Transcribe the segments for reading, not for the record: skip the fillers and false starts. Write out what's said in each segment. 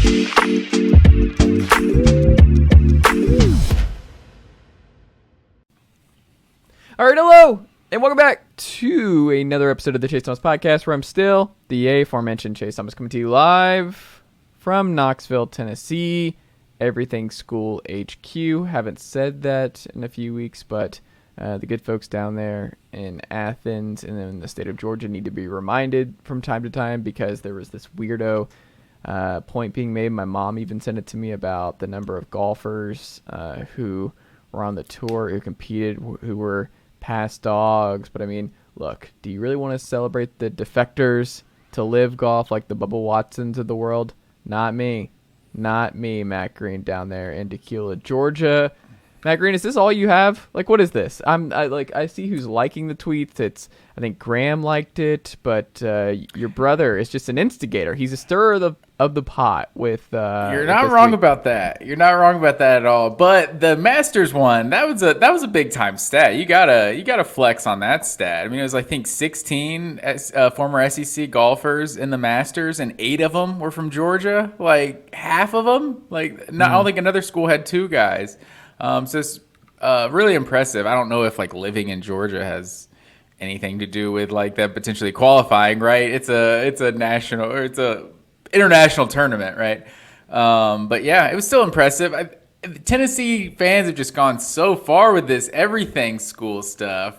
All right, hello, and welcome back to another episode of the Chase Thomas Podcast, where I'm still the aforementioned Chase Thomas, coming to you live from Knoxville, Tennessee, Everything School HQ. Haven't said that in a few weeks, but the good folks down there in Athens and in the state of Georgia need to be reminded from time to time, because there was this weirdo point being made. My mom even sent it to me about the number of golfers who were on the tour, who competed, who were past Dawgs. But I mean, look, do you really want to celebrate the defectors to live golf like the Bubba Watsons of the world? Not me, Matt Green down there in Tequila, Georgia. Matt Green, is this all you have? Like, what is this? I see who's liking the tweets. I think Graham liked it, but your brother is just an instigator. He's a stirrer of the pot with. You're not wrong about that. You're not wrong about that at all. But the Masters one, that was a big time stat. You gotta flex on that stat. I mean, it was, I think, 16 former SEC golfers in the Masters, and 8 of them were from Georgia. Like half of them. I don't think another school had 2 guys. So it's really impressive. I don't know if living in Georgia has anything to do with that potentially qualifying, right? It's a national, or it's a international tournament, right? But yeah, it was still impressive. Tennessee fans have just gone so far with this everything school stuff.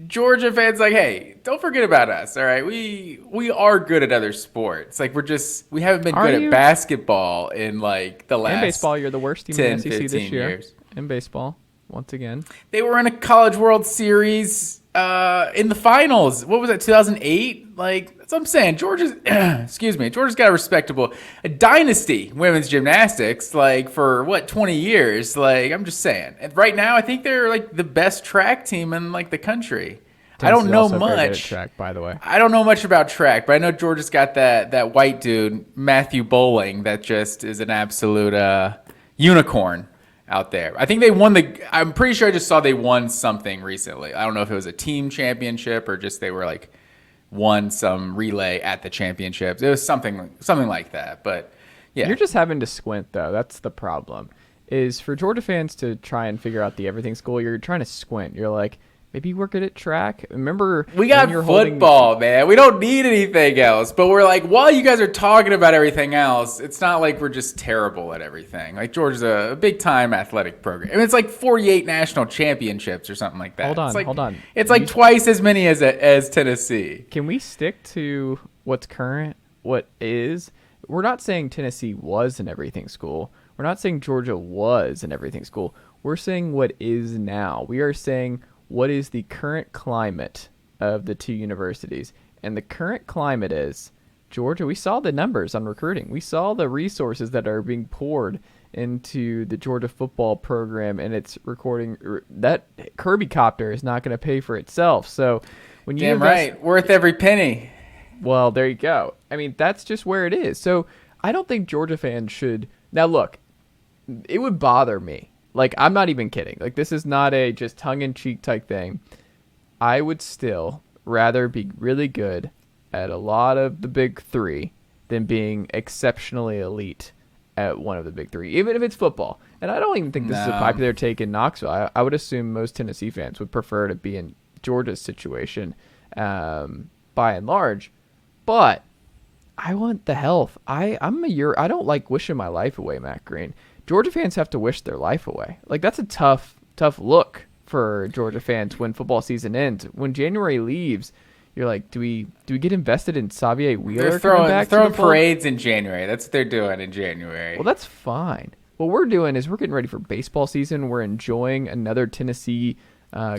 Georgia fans hey, don't forget about us, all right? We are good at other sports. We haven't been good at basketball in the last in baseball. You're the worst team 10, in the SEC this year. Years. In baseball, once again. They were in a College World Series in the finals. What was that, 2008? That's what I'm saying. Georgia's got a dynasty women's gymnastics, for 20 years. I'm just saying. And right now, I think they're the best track team in the country. Tennessee's I don't know also very good at much track, by the way. I don't know much about track, but I know Georgia's got that white dude, Matthew Bowling, that just is an absolute unicorn out there. I think they won I'm pretty sure I just saw they won something recently. I don't know if it was a team championship or just they were won some relay at the championships. It was something like that. But yeah. You're just having to squint, though. That's the problem. Is for Georgia fans to try and figure out the everything school, you're trying to squint. You're like, maybe you work at track. Remember, we got football, man. We don't need anything else. But we're while you guys are talking about everything else, it's not we're just terrible at everything. Georgia's a big time athletic program. I mean, it's 48 national championships or something like that. Hold on. It's twice as many as Tennessee. Can we stick to what's current? What is? We're not saying Tennessee was an everything school. We're not saying Georgia was an everything school. We're saying what is now. We are saying what is the current climate of the 2 universities. And the current climate is Georgia. We saw the numbers on recruiting. We saw the resources that are being poured into the Georgia football program, and it's recording that Kirby copter is not going to pay for itself. So when you right, worth every penny. Well, there you go. I mean, that's just where it is. So I don't think Georgia fans should. Now, look, it would bother me. I'm not even kidding. This is not a just tongue-in-cheek type thing. I would still rather be really good at a lot of the big 3 than being exceptionally elite at one of the big 3, even if it's football. And I don't even think this is a popular take in Knoxville. I would assume most Tennessee fans would prefer to be in Georgia's situation by and large. But I want the health. I don't like wishing my life away, Matt Green. Georgia fans have to wish their life away. That's a tough look for Georgia fans when football season ends. When January leaves, you're like, do we get invested in Xavier Wheeler? They're throwing parades in January. That's what they're doing in January. Well, that's fine. What we're doing is we're getting ready for baseball season. We're enjoying another Tennessee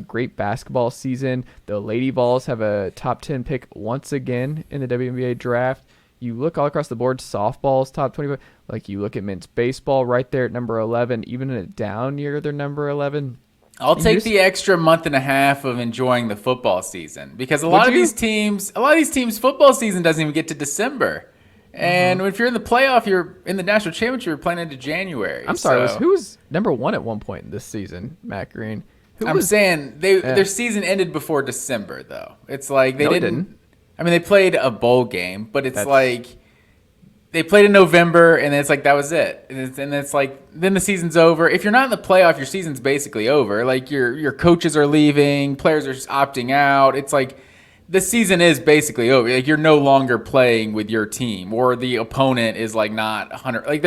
great basketball season. The Lady Vols have a top 10 pick once again in the WNBA draft. You look all across the board, softball's top 25. You look at men's baseball right there at number 11. Even in a down year, they're number 11. I'll take the extra month and a half of enjoying the football season, because a lot of these teams, football season doesn't even get to December. And if you're in the playoff, you're in the national championship, you're playing into January. I'm sorry, who was number 1 at one point this season, Matt Green? Their season ended before December, though. It's they didn't. I mean, they played a bowl game, but it's they played in November, and it's like that was it. And it's like then the season's over. If you're not in the playoff, your season's basically over. Like your coaches are leaving, players are opting out. It's like the season is basically over. Like you're no longer playing with your team, or the opponent is like not 100. Like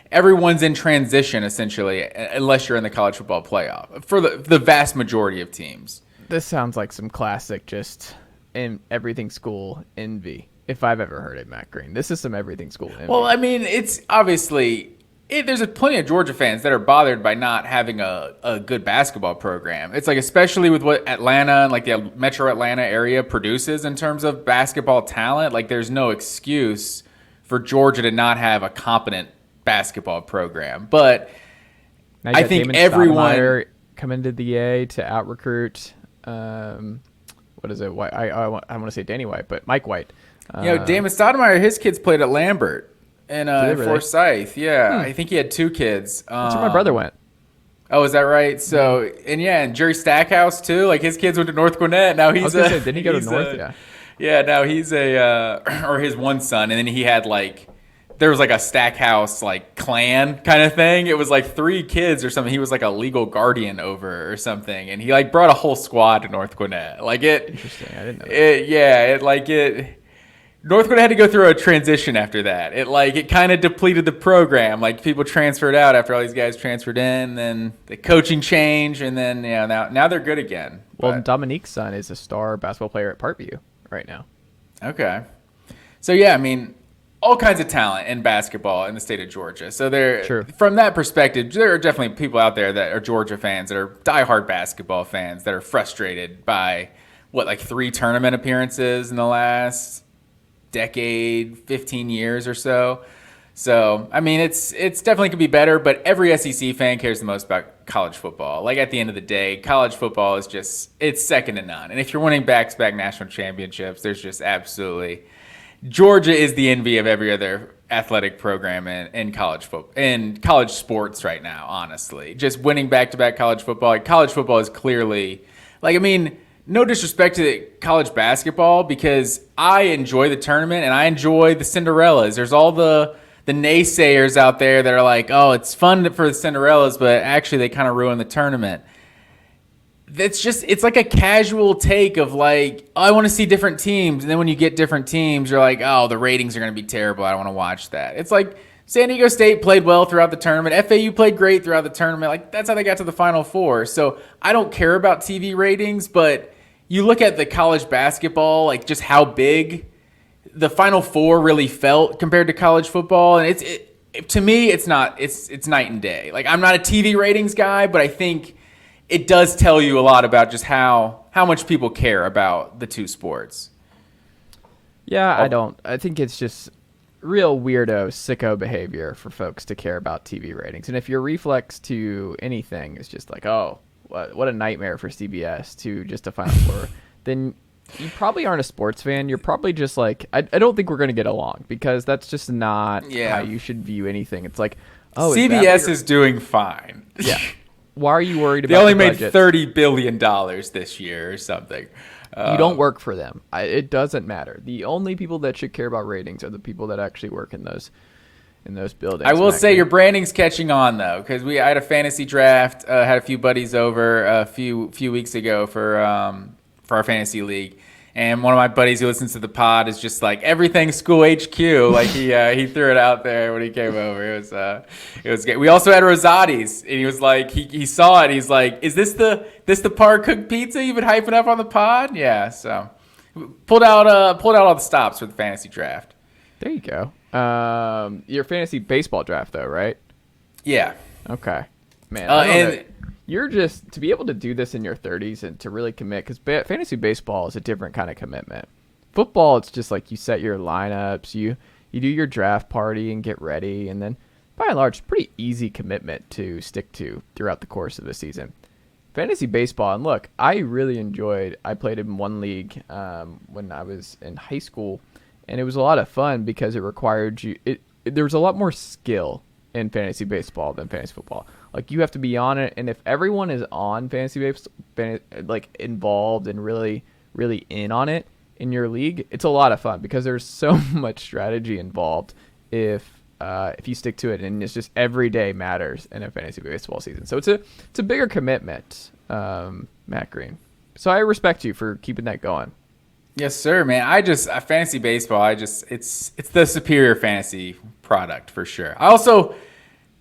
everyone's in transition essentially, unless you're in the college football playoff for the vast majority of teams. This sounds like some classic just in everything school envy. If I've ever heard it, Matt Green. This is some everything school envy. Well, I mean, it's obviously there's plenty of Georgia fans that are bothered by not having a good basketball program. It's like especially with what Atlanta and like the Metro Atlanta area produces in terms of basketball talent. Like there's no excuse for Georgia to not have a competent basketball program. But I think everyone coming to the A to out recruit. What is it? I want to say Danny White, but Mike White. Damon Stoudemire, his kids played at Lambert and really? Forsyth. Yeah, I think he had 2 kids. That's where my brother went. Oh, is that right? So, and Jerry Stackhouse too. Like his kids went to North Gwinnett. Now he's. I was gonna say, didn't he go to North? Yeah. Yeah. Now he's or his one son, and then he had there was like a Stackhouse like clan kind of thing. It was like 3 kids or something. He was like a legal guardian over or something, and he like brought a whole squad to North Gwinnett. Like it. Interesting. I didn't know that. North Gwinnett had to go through a transition after that. It kind of depleted the program. Like people transferred out after all these guys transferred in, then the coaching change, and then now they're good again. Well, Dominique's son is a star basketball player at Parkview right now. Okay. So yeah, I mean, all kinds of talent in basketball in the state of Georgia. So from that perspective, there are definitely people out there that are Georgia fans that are diehard basketball fans that are frustrated by 3 tournament appearances in the last decade, 15 years or so. So, I mean, it's definitely could be better, but every SEC fan cares the most about college football. Like at the end of the day, college football is it's second to none. And if you're winning back-to-back national championships, there's just absolutely Georgia is the envy of every other athletic program in college football, in college sports right now, honestly. Just winning back-to-back college football. Like college football is clearly no disrespect to college basketball because I enjoy the tournament and I enjoy the Cinderellas. There's all the naysayers out there that are like, oh, it's fun for the Cinderellas, but actually they kind of ruin the tournament. It's like a casual take of like, oh, I want to see different teams. And then when you get different teams, you're like, oh, the ratings are going to be terrible. I don't want to watch that. It's like San Diego State played well throughout the tournament. FAU played great throughout the tournament. Like that's how they got to the Final Four. So I don't care about TV ratings, but you look at the college basketball, like just how big the Final Four really felt compared to college football. And to me, it's night and day. Like I'm not a TV ratings guy, but I think it does tell you a lot about just how much people care about the two sports. Yeah, I think it's just real weirdo, sicko behavior for folks to care about TV ratings. And if your reflex to anything is just like, oh, what a nightmare for CBS to just a Final Four, then you probably aren't a sports fan. You're probably just like, I don't think we're going to get along because that's just not how you should view anything. It's like, oh, CBS is doing fine. Yeah. Why are you worried about They only the made budget? $30 billion this year or something. You don't work for them. It doesn't matter. The only people that should care about ratings are the people that actually work in those buildings. I will say your branding's catching on though, because I had a fantasy draft, had a few buddies over a few weeks ago for our fantasy league, and one of my buddies who listens to the pod is just like everything school HQ. Like he threw it out there when he came over. It was good. We also had Rosati's, and he was like he saw it. He's like, is this the par cooked pizza you've been hyping up on the pod? Yeah. So pulled out all the stops for the fantasy draft. There you go. Your fantasy baseball draft though, right? Yeah. Okay. Man, I don't know. You're just to be able to do this in your 30s and to really commit, because fantasy baseball is a different kind of commitment. Football, it's just like you set your lineups, you do your draft party and get ready, and then by and large, pretty easy commitment to stick to throughout the course of the season. Fantasy baseball, and look, I really enjoyed. I played in one league when I was in high school, and it was a lot of fun because it required you. There was a lot more skill in fantasy baseball than fantasy football. Like you have to be on it, and if everyone is on fantasy baseball, like involved and really, really in on it in your league, it's a lot of fun because there's so much strategy involved if you stick to it, and it's just every day matters in a fantasy baseball season. So it's a bigger commitment, Matt Green. So I respect you for keeping that going. Yes, sir, man. Fantasy baseball, it's the superior fantasy product for sure. I also,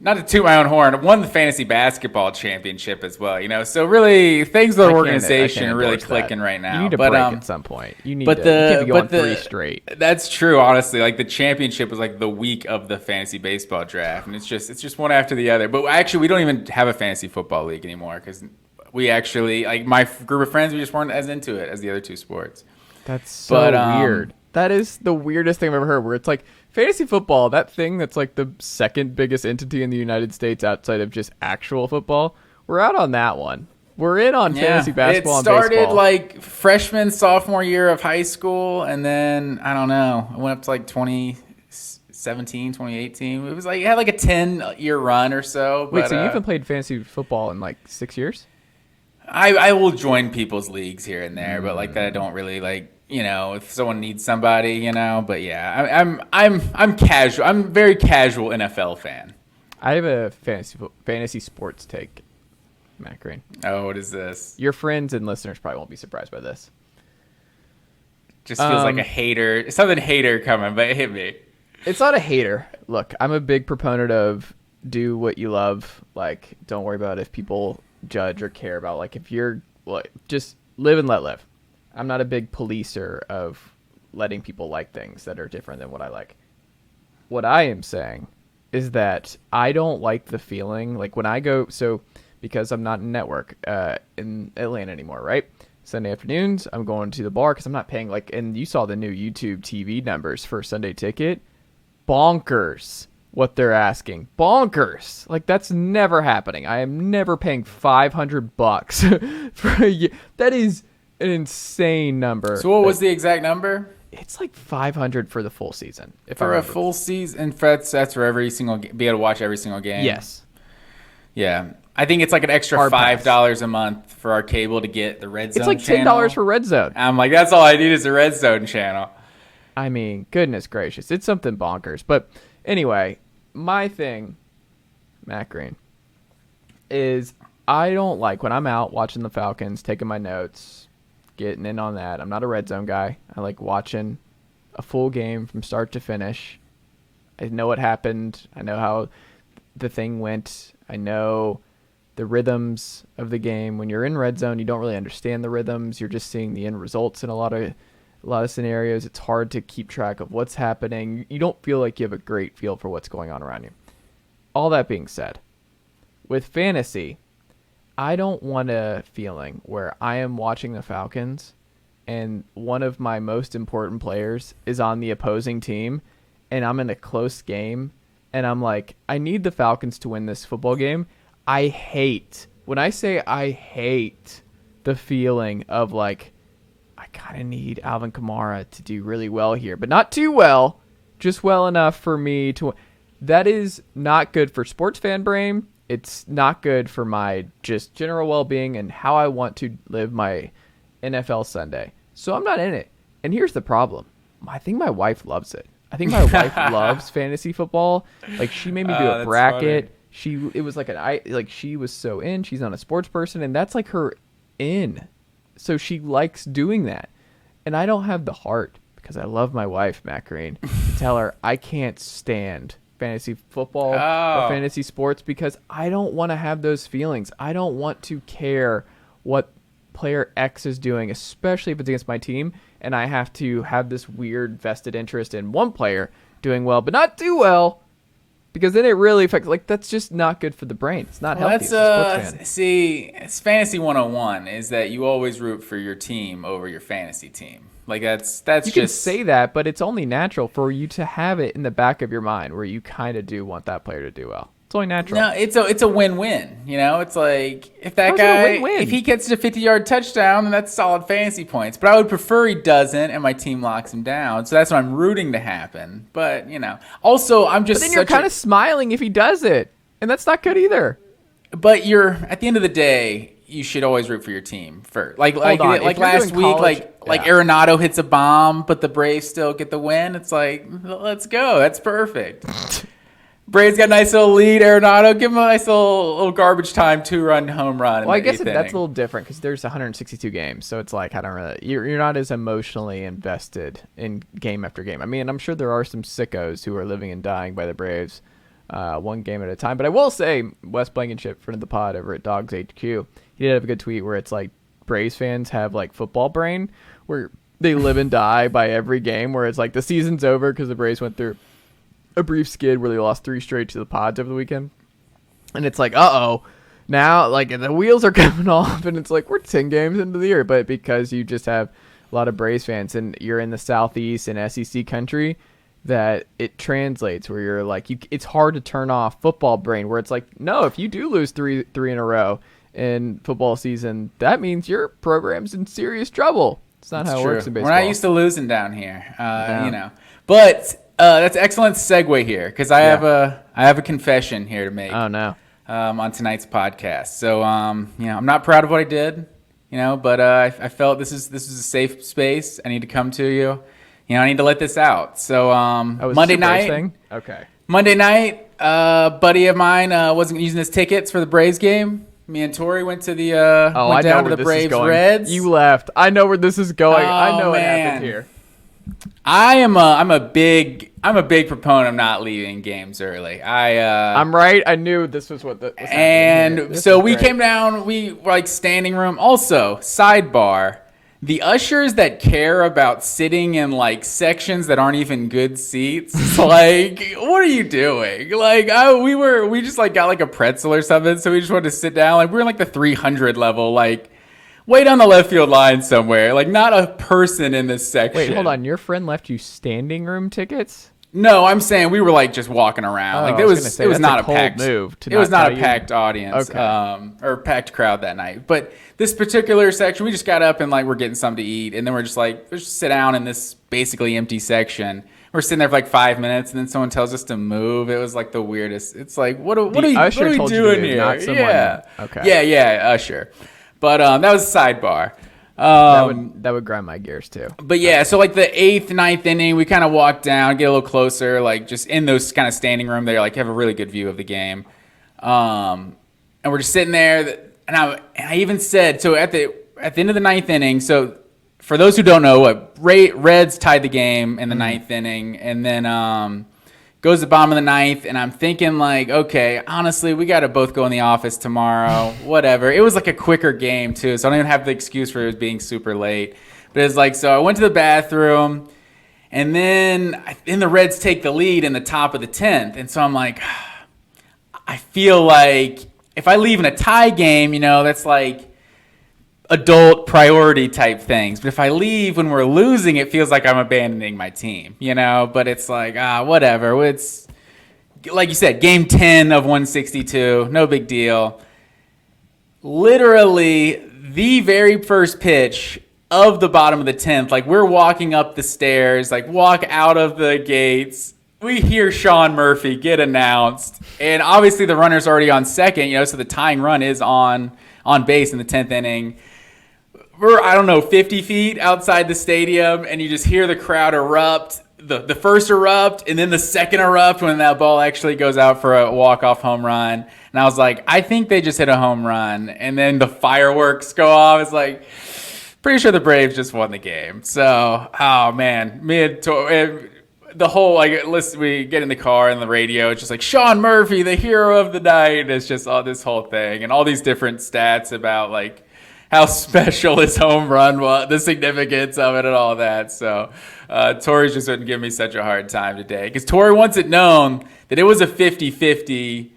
not to toot my own horn, won the fantasy basketball championship as well. So really, things with the organization are really clicking right now. You need to break at some point. You can't be going 3 straight. That's true, honestly. Like the championship was like the week of the fantasy baseball draft, and it's just one after the other. But actually, we don't even have a fantasy football league anymore because we actually, like my group of friends, we just weren't as into it as the other two sports. That's so weird. That is the weirdest thing I've ever heard, where it's like fantasy football, that thing that's like the second biggest entity in the United States outside of just actual football. We're out on that one. We're in on fantasy basketball and baseball. It started like freshman, sophomore year of high school, and then, I don't know, it went up to like 2017, 2018. It was like, it had like a 10-year run or so. Wait, so you haven't played fantasy football in like 6 years? I will join people's leagues here and there, but like that I don't really like. If someone needs somebody, but yeah, I'm casual. I'm a very casual NFL fan. I have a fantasy sports take, Matt Green. Oh, what is this? Your friends and listeners probably won't be surprised by this. Just feels like a hater. Something hater coming, but it hit me. It's not a hater. Look, I'm a big proponent of do what you love. Like, don't worry about if people judge or care about. Like, if you're just live and let live. I'm not a big policer of letting people like things that are different than what I like. What I am saying is that I don't like the feeling, like when I go, because I'm not in network in Atlanta anymore, right? Sunday afternoons, I'm going to the bar because I'm not paying, and you saw the new YouTube TV numbers for Sunday Ticket. Bonkers what they're asking. Bonkers. Like, that's never happening. I am never paying $500 for a year. That is an insane number. So what was the exact number? It's like $500 for the full season. For a full season, and that's for every single be able to watch every single game. Yes. Yeah, I think it's like an extra $5 a month for our cable to get the Red Zone. It's like $10 for Red Zone. I'm like, that's all I need is the Red Zone channel. I mean, goodness gracious, it's something bonkers. But anyway, my thing, Matt Green, is I don't like when I'm out watching the Falcons, taking my notes, getting in on that. I'm not a Red Zone guy. I like watching a full game from start to finish. I know what happened. I know how the thing went. I know the rhythms of the game. When you're in Red Zone, you don't really understand the rhythms. You're just seeing the end results in a lot of scenarios. It's hard to keep track of what's happening. You don't feel like you have a great feel for what's going on around you. All that being said, with fantasy, I don't want a feeling where I am watching the Falcons and one of my most important players is on the opposing team and I'm in a close game and I'm like, I need the Falcons to win this football game. When I say I hate the feeling of like, I kind of need Alvin Kamara to do really well here, but not too well, just well enough for me to. That is not good for sports fan brain. It's not good for my just general well-being and how I want to live my NFL Sunday. So I'm not in it. And here's the problem. I think my wife loves it. I think my wife loves fantasy football. Like, she made me do a bracket. It was like she was so in. She's not a sports person, and that's like her in. So she likes doing that. And I don't have the heart, because I love my wife, Matt Green, to tell her I can't stand fantasy football or fantasy sports because I don't want to have those feelings. I don't want to care what player X is doing, especially if it's against my team, and I have to have this weird vested interest in one player doing well but not too well, because then it really affects. Like, that's just not good for the brain. It's not healthy. See, it's fantasy 101 is that you always root for your team over your fantasy team. Like, that's you can say that, but it's only natural for you to have it in the back of your mind where you kind of do want that player to do well. It's only natural. No, it's a win-win. It's like, if that guy, if he gets a 50-yard touchdown, then that's solid fantasy points. But I would prefer he doesn't, and my team locks him down. So that's what I'm rooting to happen. But also I'm just. But then you're kind of smiling if he does it, and that's not good either. But at the end of the day, you should always root for your team first. Like If you're last doing week, college- like Arenado hits a bomb, but the Braves still get the win. It's like, let's go. That's perfect. Braves got a nice little lead. Arenado, give him a nice little garbage time 2-run home run. Well, I guess that's a little different because there's 162 games, so it's like I don't really. You're not as emotionally invested in game after game. I mean, I'm sure there are some sickos who are living and dying by the Braves, one game at a time. But I will say, Wes Blankenship, friend of the pod over at Dawgs HQ, he did have a good tweet where it's like Braves fans have like football brain, where they live and die by every game. Where it's like the season's over because the Braves went through a brief skid where they lost 3 straight to the Pods over the weekend, and it's like, now like the wheels are coming off, and it's like we're 10 games into the year, but because you just have a lot of Braves fans and you're in the Southeast and SEC country, that it translates where you're like it's hard to turn off football brain, where it's like, no, if you do lose three in a row in football season, that means your program's in serious trouble. It's not how it works in baseball. We're not used to losing down here, but that's an excellent segue here because I have a confession here to make. Oh no. On tonight's podcast. So I'm not proud of what I did, but I felt this is a safe space. I need to come to you. I need to let this out. So Monday night thing? Okay. Monday night, a buddy of mine wasn't using his tickets for the Braves game. Me and Tori went to the down to the Braves Reds. You left. I know where this is going. I know man. what happened here. I'm a big proponent of not leaving games early. I'm right. I knew this was what was happening. And so we came down. We were like standing room. Also, sidebar: the ushers that care about sitting in like sections that aren't even good seats. Like, what are you doing? Like, we just like got like a pretzel or something. So we just wanted to sit down. Like, we were in like the 300 level. Like, way down the left field line somewhere. Like, not a person in this section. Wait, hold on. Your friend left you standing room tickets? No, I'm saying we were like just walking around. Like, it was not a packed move. It was not a packed audience, or packed crowd that night. But this particular section, we just got up and like we're getting something to eat, and then we're just like, let's just sit down in this basically empty section. We're sitting there for like 5 minutes, and then someone tells us to move. It was like the weirdest. It's like, what are we doing here? Not someone, yeah, okay, yeah, usher. But that was a sidebar. That would grind my gears too. But yeah, so like the 8th, 9th inning, we kind of walk down, get a little closer, like just in those kind of standing room there, like have a really good view of the game. And we're just sitting there, and I even said, so at the end of the 9th inning, so for those who don't know, Reds tied the game in the 9th inning, and then goes to the bottom of the 9th, and I'm thinking like, okay, honestly, we got to both go in the office tomorrow, whatever. It was like a quicker game too, so I don't even have the excuse for it being super late. But it's like, so I went to the bathroom, and then the Reds take the lead in the top of the 10th, and so I'm like, I feel like if I leave in a tie game, that's like adult priority type things. But if I leave when we're losing, it feels like I'm abandoning my team, but it's like, whatever. It's like you said, game 10 of 162, no big deal. Literally the very first pitch of the bottom of the 10th, like we're walking up the stairs, like walk out of the gates, we hear Sean Murphy get announced, and obviously the runner's already on second, so the tying run is on base in the 10th inning. We're, 50 feet outside the stadium, and you just hear the crowd erupt, the first erupt, and then the second erupt when that ball actually goes out for a walk-off home run. And I was like, I think they just hit a home run. And then the fireworks go off. It's like, pretty sure the Braves just won the game. So, oh, man. The whole, we get in the car and the radio, it's just like, Sean Murphy, the hero of the night. It's just all this whole thing. And all these different stats about, like, how special his home run was, the significance of it and all that. So Tori just wouldn't give me such a hard time today. Because Tori wants it known that it was a 50-50.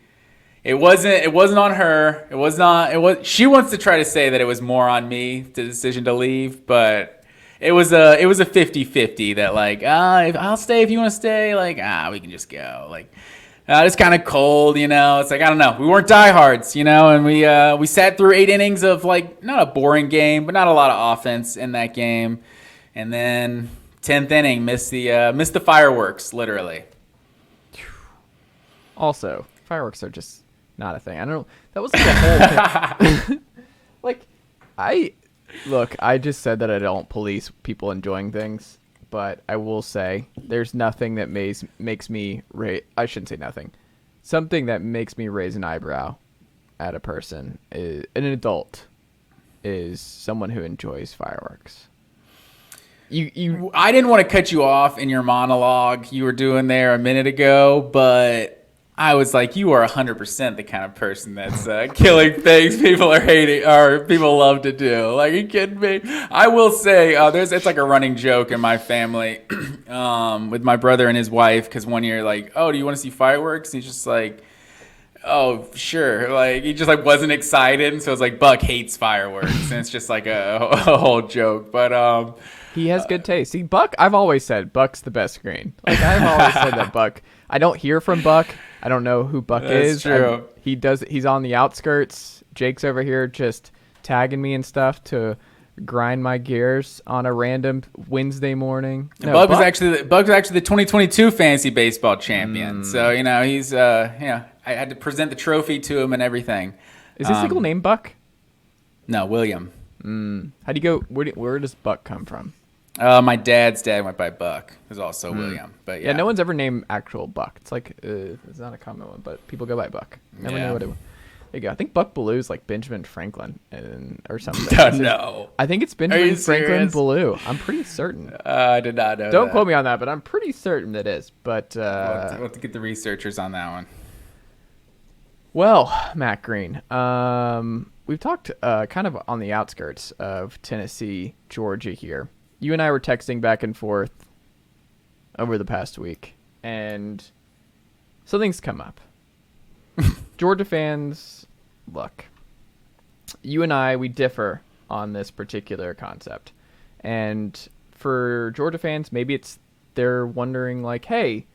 It wasn't on her. She wants to try to say that it was more on me, the decision to leave, but it was a 50-50 that like, I'll stay if you want to stay, like, we can just go. Like, it's kind of cold, It's like, I don't know. We weren't diehards, and we sat through 8 innings of like not a boring game, but not a lot of offense in that game. And then 10th inning, missed the fireworks, literally. Also, fireworks are just not a thing. I don't know. That was like a whole I just said that I don't police people enjoying things, but I will say there's nothing that makes me I shouldn't say nothing. Something that makes me raise an eyebrow at a person, an adult, is someone who enjoys fireworks. I didn't want to cut you off in your monologue you were doing there a minute ago, but I was like, you are 100% the kind of person that's killing things people are hating or people love to do. Like, are you kidding me? I will say, it's like a running joke in my family with my brother and his wife, because one year, like, oh, do you want to see fireworks? And he's just like, oh, sure. Like, he just like wasn't excited, and so it's like Buck hates fireworks, and it's just like a whole joke. But he has good taste. See, Buck, I've always said Buck's the best screen. Like, I've always said that Buck. I don't hear from Buck. I don't know who Buck is. True. He's on the outskirts. Jake's over here just tagging me and stuff to grind my gears on a random Wednesday morning. No, Buck was actually the 2022 fantasy baseball champion. So, he's I had to present the trophy to him and everything. Is his legal name Buck? No, William. How do you go? Where does Buck come from? My dad's dad went by Buck. It was also William. But yeah, no one's ever named actual Buck. It's like it's not a common one, but people go by Buck. Never knew what it was. There you go. I think Buck Bellew is like Benjamin Franklin or something. No. I think it's Benjamin Franklin Bellew. I'm pretty certain. I did not know. Don't quote me on that, but I'm pretty certain that is. But we'll have to get the researchers on that one. Well, Matt Green, we've talked kind of on the outskirts of Tennessee, Georgia here. You and I were texting back and forth over the past week, and something's come up. Georgia fans, look, you and I, we differ on this particular concept. And for Georgia fans, maybe they're wondering, like, hey,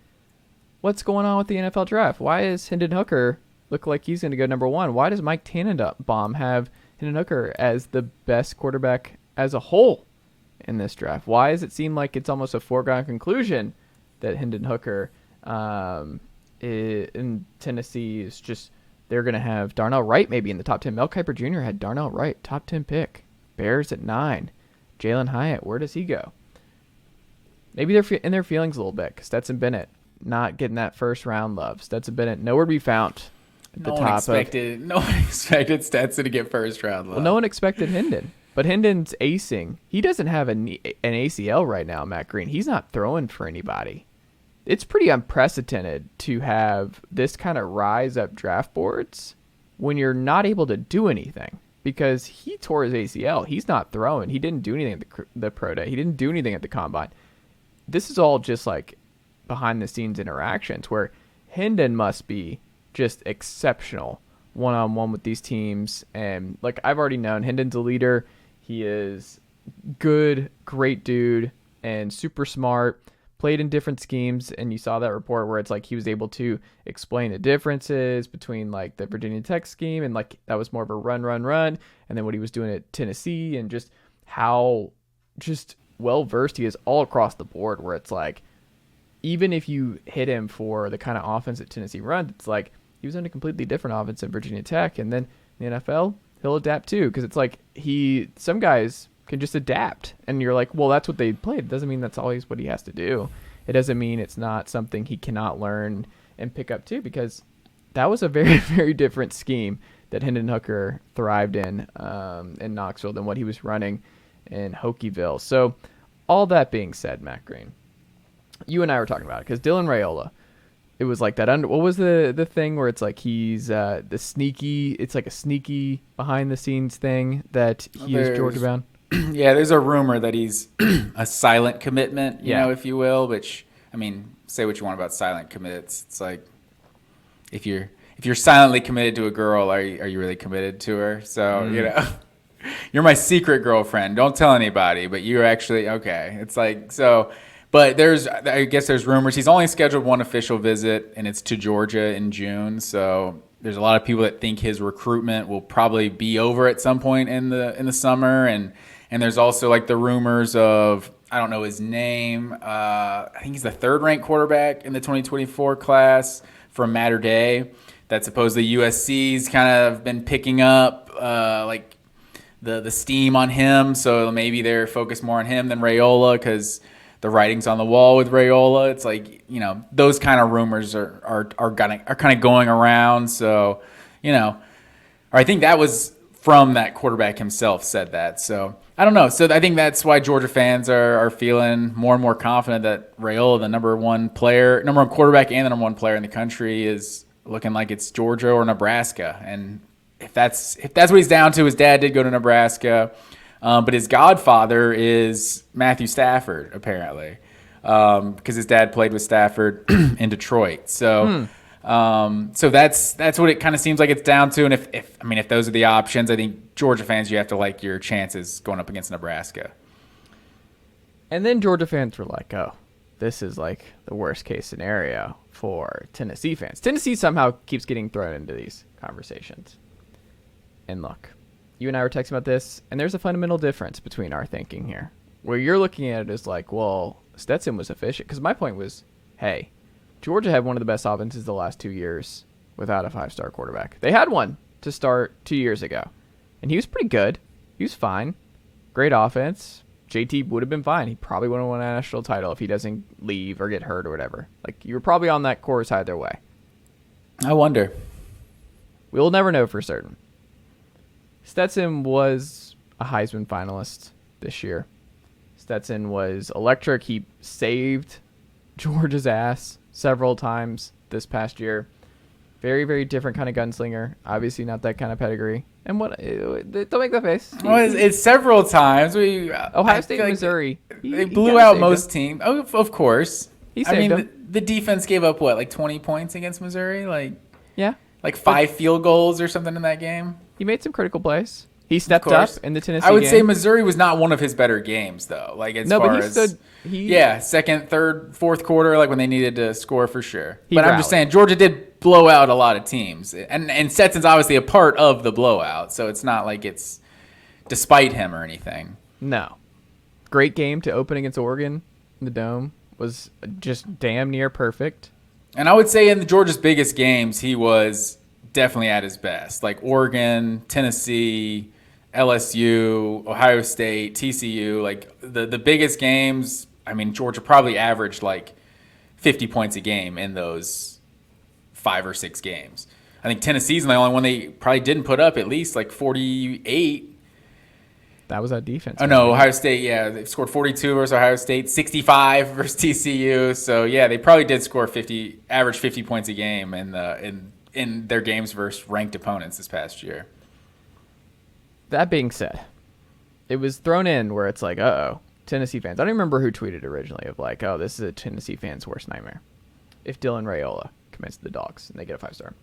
what's going on with the NFL draft? Why is Hendon Hooker look like he's going to go number one? Why does Mike Tannenbaum have Hendon Hooker as the best quarterback as a whole in this draft? Why does it seem like it's almost a foregone conclusion that Hendon Hooker in Tennessee is just, they're going to have Darnell Wright maybe in the top 10. Mel Kiper Jr. had Darnell Wright, top 10 pick. Bears at 9. Jalen Hyatt, where does he go? Maybe they're in their feelings a little bit. Stetson Bennett not getting that first round love. Stetson Bennett nowhere to be found at the top. No one expected Stetson to get first round love. Well, no one expected Hendon. But Hendon's acing. He doesn't have an ACL right now, Matt Green. He's not throwing for anybody. It's pretty unprecedented to have this kind of rise up draft boards when you're not able to do anything, because he tore his ACL. He's not throwing. He didn't do anything at the pro day. He didn't do anything at the combine. This is all just like behind the scenes interactions where Hendon must be just exceptional one-on-one with these teams. And like, I've already known Hendon's a leader. He is good, great dude, and super smart. Played in different schemes, and you saw that report where it's like he was able to explain the differences between like the Virginia Tech scheme and like that was more of a run, and then what he was doing at Tennessee, and just how just well versed he is all across the board. Where it's like, even if you hit him for the kind of offense that Tennessee runs, it's like he was in a completely different offense at Virginia Tech, and then in the NFL he'll adapt too, because it's like some guys can just adapt, and you're like, well, that's what they played. It doesn't mean that's always what he has to do. It doesn't mean it's not something he cannot learn and pick up too, because that was a very, very different scheme that Hendon Hooker thrived in Knoxville than what he was running in Hokieville. So all that being said, Matt Green, you and I were talking about it because Dylan Raiola, it was like that what was the thing where it's like he's the sneaky, it's like a sneaky behind the scenes thing that he is Georgia bound. Yeah, there's a rumor that he's a silent commitment, you know, if you will, which, I mean, say what you want about silent commits. It's like, if you're silently committed to a girl, are you really committed to her? So, you know, you're my secret girlfriend. Don't tell anybody, but you're actually, okay. It's like, so, but I guess there's rumors. He's only scheduled one official visit, and it's to Georgia in June. So there's a lot of people that think his recruitment will probably be over at some point in the summer. And there's also like the rumors of, I don't know his name. I think he's the third-ranked quarterback in the 2024 class from Mater Dei that supposedly USC's kind of been picking up. Like the steam on him, so maybe they're focused more on him than Raiola because the writing's on the wall with Raiola. It's like, those kind of rumors are kind of going around. So, or I think that was from that quarterback himself said that. So I don't know. So I think that's why Georgia fans are feeling more and more confident that Raiola, the number one quarterback and the number one player in the country, is looking like it's Georgia or Nebraska. And if that's what he's down to, his dad did go to Nebraska, but his godfather is Matthew Stafford, apparently, because his dad played with Stafford in Detroit. So, so that's what it kind of seems like it's down to. And if those are the options, I think Georgia fans, you have to like your chances going up against Nebraska. And then Georgia fans were like, "Oh, this is like the worst case scenario for Tennessee fans." Tennessee somehow keeps getting thrown into these conversations. And look, you and I were texting about this, and there's a fundamental difference between our thinking here. Where you're looking at it as like, well, Stetson was efficient. Because my point was, hey, Georgia had one of the best offenses the last 2 years without a 5-star quarterback. They had one to start 2 years ago, and he was pretty good. He was fine. Great offense. JT would have been fine. He probably would have won a national title if he doesn't leave or get hurt or whatever. Like, you were probably on that course either way. I wonder. We'll never know for certain. Stetson was a Heisman finalist this year. Stetson was electric. He saved Georgia's ass several times this past year. Very, very different kind of gunslinger. Obviously not that kind of pedigree. And what? Don't make that face. Well, it's several times. Ohio State and Missouri. They blew out most teams. Oh, of course. He saved them. The defense gave up, like 20 points against Missouri? Yeah. Like 5 field goals or something in that game? He made some critical plays. He stepped up in the Tennessee game. I would game. say Missouri was not one of his better games, though. Second, third, fourth quarter, like when they needed to score for sure. But I'm just saying, Georgia did blow out a lot of teams. And Stetson's obviously a part of the blowout, so it's not like it's despite him or anything. No. Great game to open against Oregon in the Dome. Was just damn near perfect. And I would say in Georgia's biggest games, he was definitely at his best. Like Oregon, Tennessee, LSU, Ohio State, TCU, like the biggest games. I mean, Georgia probably averaged like 50 points a game in those 5 or 6 games. I think Tennessee's the only one they probably didn't put up at least like 48. That was that defense. Oh, no, Ohio State, they scored 42 versus Ohio State, 65 versus TCU. So, yeah, they probably did score average 50 points a game in their games versus ranked opponents this past year. That being said, it was thrown in where it's like, uh-oh, Tennessee fans. I don't remember who tweeted originally of like, oh, this is a Tennessee fan's worst nightmare. If Dylan Raiola commits to the Dawgs and they get a 5-star.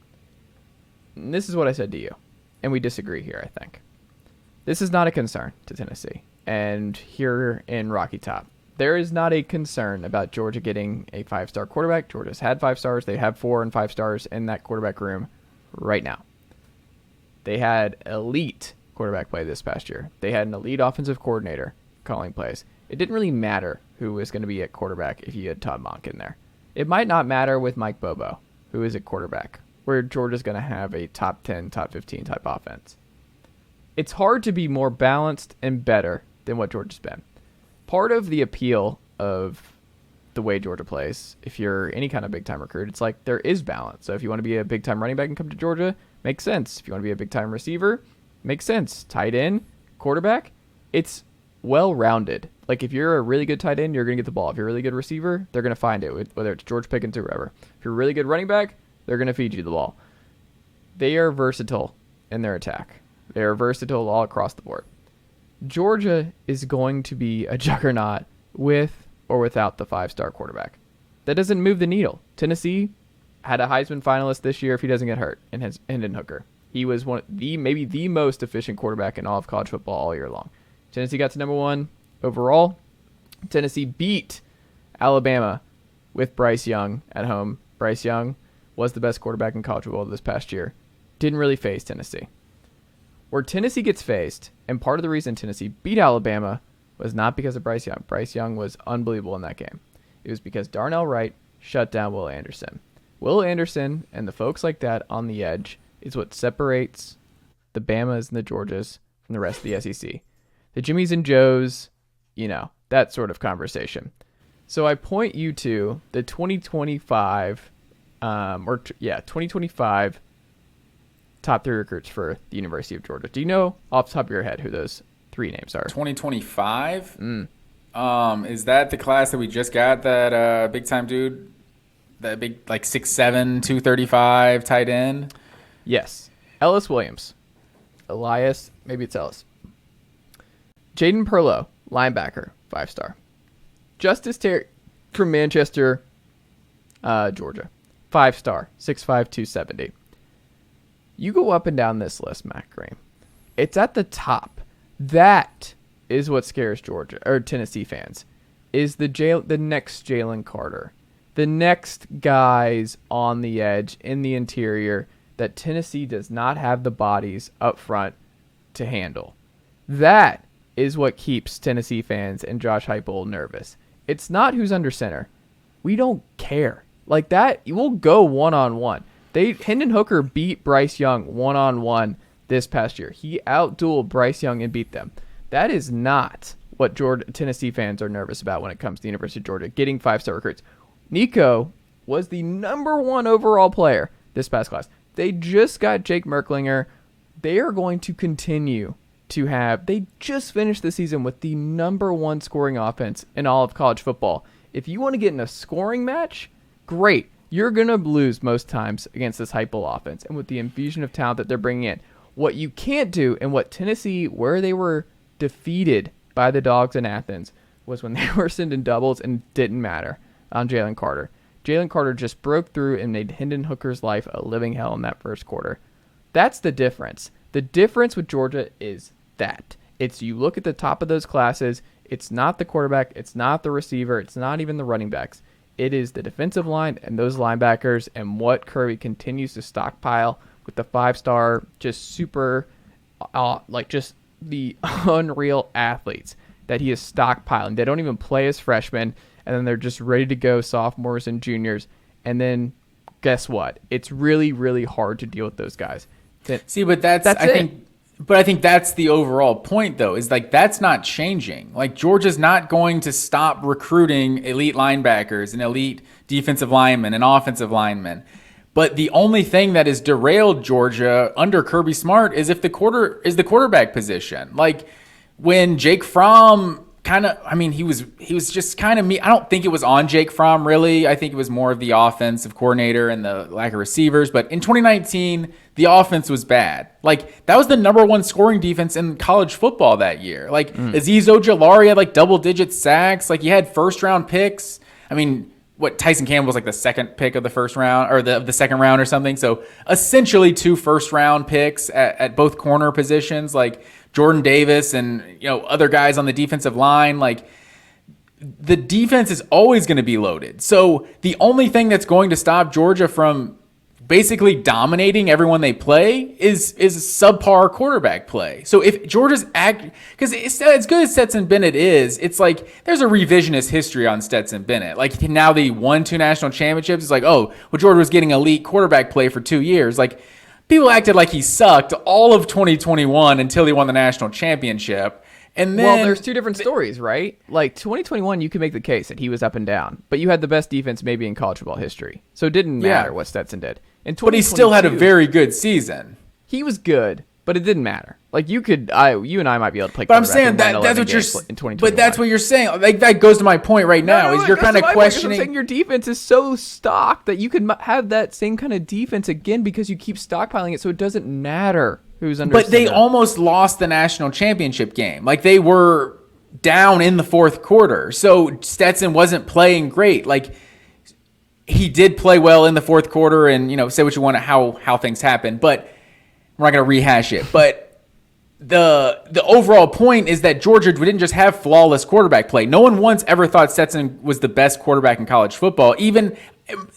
And this is what I said to you, and we disagree here, I think. This is not a concern to Tennessee. And here in Rocky Top, there is not a concern about Georgia getting a 5-star quarterback. Georgia's had 5 stars. They have 4 and 5 stars in that quarterback room right now. They had elite quarterback play this past year. They had an elite offensive coordinator calling plays. It didn't really matter who was going to be at quarterback if you had Todd Monk in there. It might not matter with Mike Bobo, who is at quarterback, where Georgia's going to have a top 10, top 15 type offense. It's hard to be more balanced and better than what Georgia's been. Part of the appeal of the way Georgia plays, if you're any kind of big-time recruit, it's like there is balance. So if you want to be a big-time running back and come to Georgia, makes sense. If you want to be a big-time receiver, makes sense. Tight end, quarterback, it's well-rounded. Like if you're a really good tight end, you're going to get the ball. If you're a really good receiver, they're going to find it, whether it's George Pickens or whoever. If you're a really good running back, they're going to feed you the ball. They are versatile in their attack. They are versatile all across the board. Georgia is going to be a juggernaut with or without the 5-star quarterback. That doesn't move the needle. Tennessee had a Heisman finalist this year if he doesn't get hurt, and Hendon Hooker. He was maybe the most efficient quarterback in all of college football all year long. Tennessee got to number 1 overall. Tennessee beat Alabama with Bryce Young at home. Bryce Young was the best quarterback in college football this past year. Didn't really face Tennessee. Where Tennessee gets faced, and part of the reason Tennessee beat Alabama was not because of Bryce Young. Bryce Young was unbelievable in that game. It was because Darnell Wright shut down Will Anderson. Will Anderson and the folks like that on the edge is what separates the Bamas and the Georgias from the rest of the SEC. The Jimmies and Joes, that sort of conversation. So I point you to the 2025, 2025 top 3 recruits for the University of Georgia. Do you know off the top of your head who those 3 names are? 2025? Is that the class that we just got, that big time dude? That big, 6'7", 235 tight end? Yes. Ellis Williams. Elias, maybe it's Ellis. Jaden Perlow, linebacker, 5-star. Justice Terry from Manchester, Georgia, 5-star, 6'5", 270. You go up and down this list, Matt Graham. It's at the top. That is what scares Georgia or Tennessee fans. Is the next Jalen Carter, the next guys on the edge in the interior that Tennessee does not have the bodies up front to handle. That is what keeps Tennessee fans and Josh Heupel nervous. It's not who's under center. We don't care. Like that, we'll go one-on-one. Hendon Hooker beat Bryce Young one-on-one this past year. He outdueled Bryce Young and beat them. That is not what Tennessee fans are nervous about when it comes to the University of Georgia getting 5-star recruits. Nico was the number 1 overall player this past class. They just got Jake Merklinger. They are going to continue to have, they just finished the season with the number 1 scoring offense in all of college football. If you want to get in a scoring match, great. You're going to lose most times against this Heupel offense and with the infusion of talent that they're bringing in. What you can't do, and what Tennessee, where they were defeated by the Dawgs in Athens, was when they were sending doubles and it didn't matter on Jalen Carter. Jalen Carter just broke through and made Hendon Hooker's life a living hell in that first quarter. That's the difference. The difference with Georgia is that. It's you look at the top of those classes, it's not the quarterback, it's not the receiver, it's not even the running backs. It is the defensive line and those linebackers and what Kirby continues to stockpile with the 5-star, just super, just the unreal athletes that he is stockpiling. They don't even play as freshmen, and then they're just ready to go sophomores and juniors. And then guess what? It's really, really hard to deal with those guys. See, but I think that's the overall point, though, is that's not changing. Georgia's not going to stop recruiting elite linebackers and elite defensive linemen and offensive linemen. But the only thing that has derailed Georgia under Kirby Smart is the quarterback position. When Jake Fromm he was just kind of me. I don't think it was on Jake Fromm, really. I think it was more of the offensive coordinator and the lack of receivers. But in 2019, the offense was bad. That was the number 1 scoring defense in college football that year. Azeez Ojulari had double-digit sacks. You had first-round picks. Tyson Campbell was the second pick of the first round or the second round or something. So essentially 2 first-round picks at both corner positions. Jordan Davis and other guys on the defensive line. The defense is always going to be loaded. So the only thing that's going to stop Georgia from basically dominating everyone they play is subpar quarterback play. So if Georgia's because it's as good as Stetson Bennett is, it's there's a revisionist history on Stetson Bennett. Now they won 2 national championships. It's Georgia was getting elite quarterback play for 2 years. People acted like he sucked all of 2021 until he won the national championship. And then there's 2 different stories, right? 2021, you can make the case that he was up and down, but you had the best defense maybe in college football history. So it didn't matter what Stetson did. But he still had a very good season. He was good, but it didn't matter. You and I might be able to play. But I'm saying that's what you're. In 2021. But that's what you're saying. That goes to my point right now. Is you're kind of questioning. I'm saying your defense is so stocked that you could have that same kind of defense again because you keep stockpiling it, so it doesn't matter who's under. But they almost lost the national championship game. They were down in the fourth quarter, so Stetson wasn't playing great. He did play well in the fourth quarter, and say what you want to how things happen, but we're not going to rehash it. But the overall point is that Georgia didn't just have flawless quarterback play. No one once ever thought Stetson was the best quarterback in college football. Even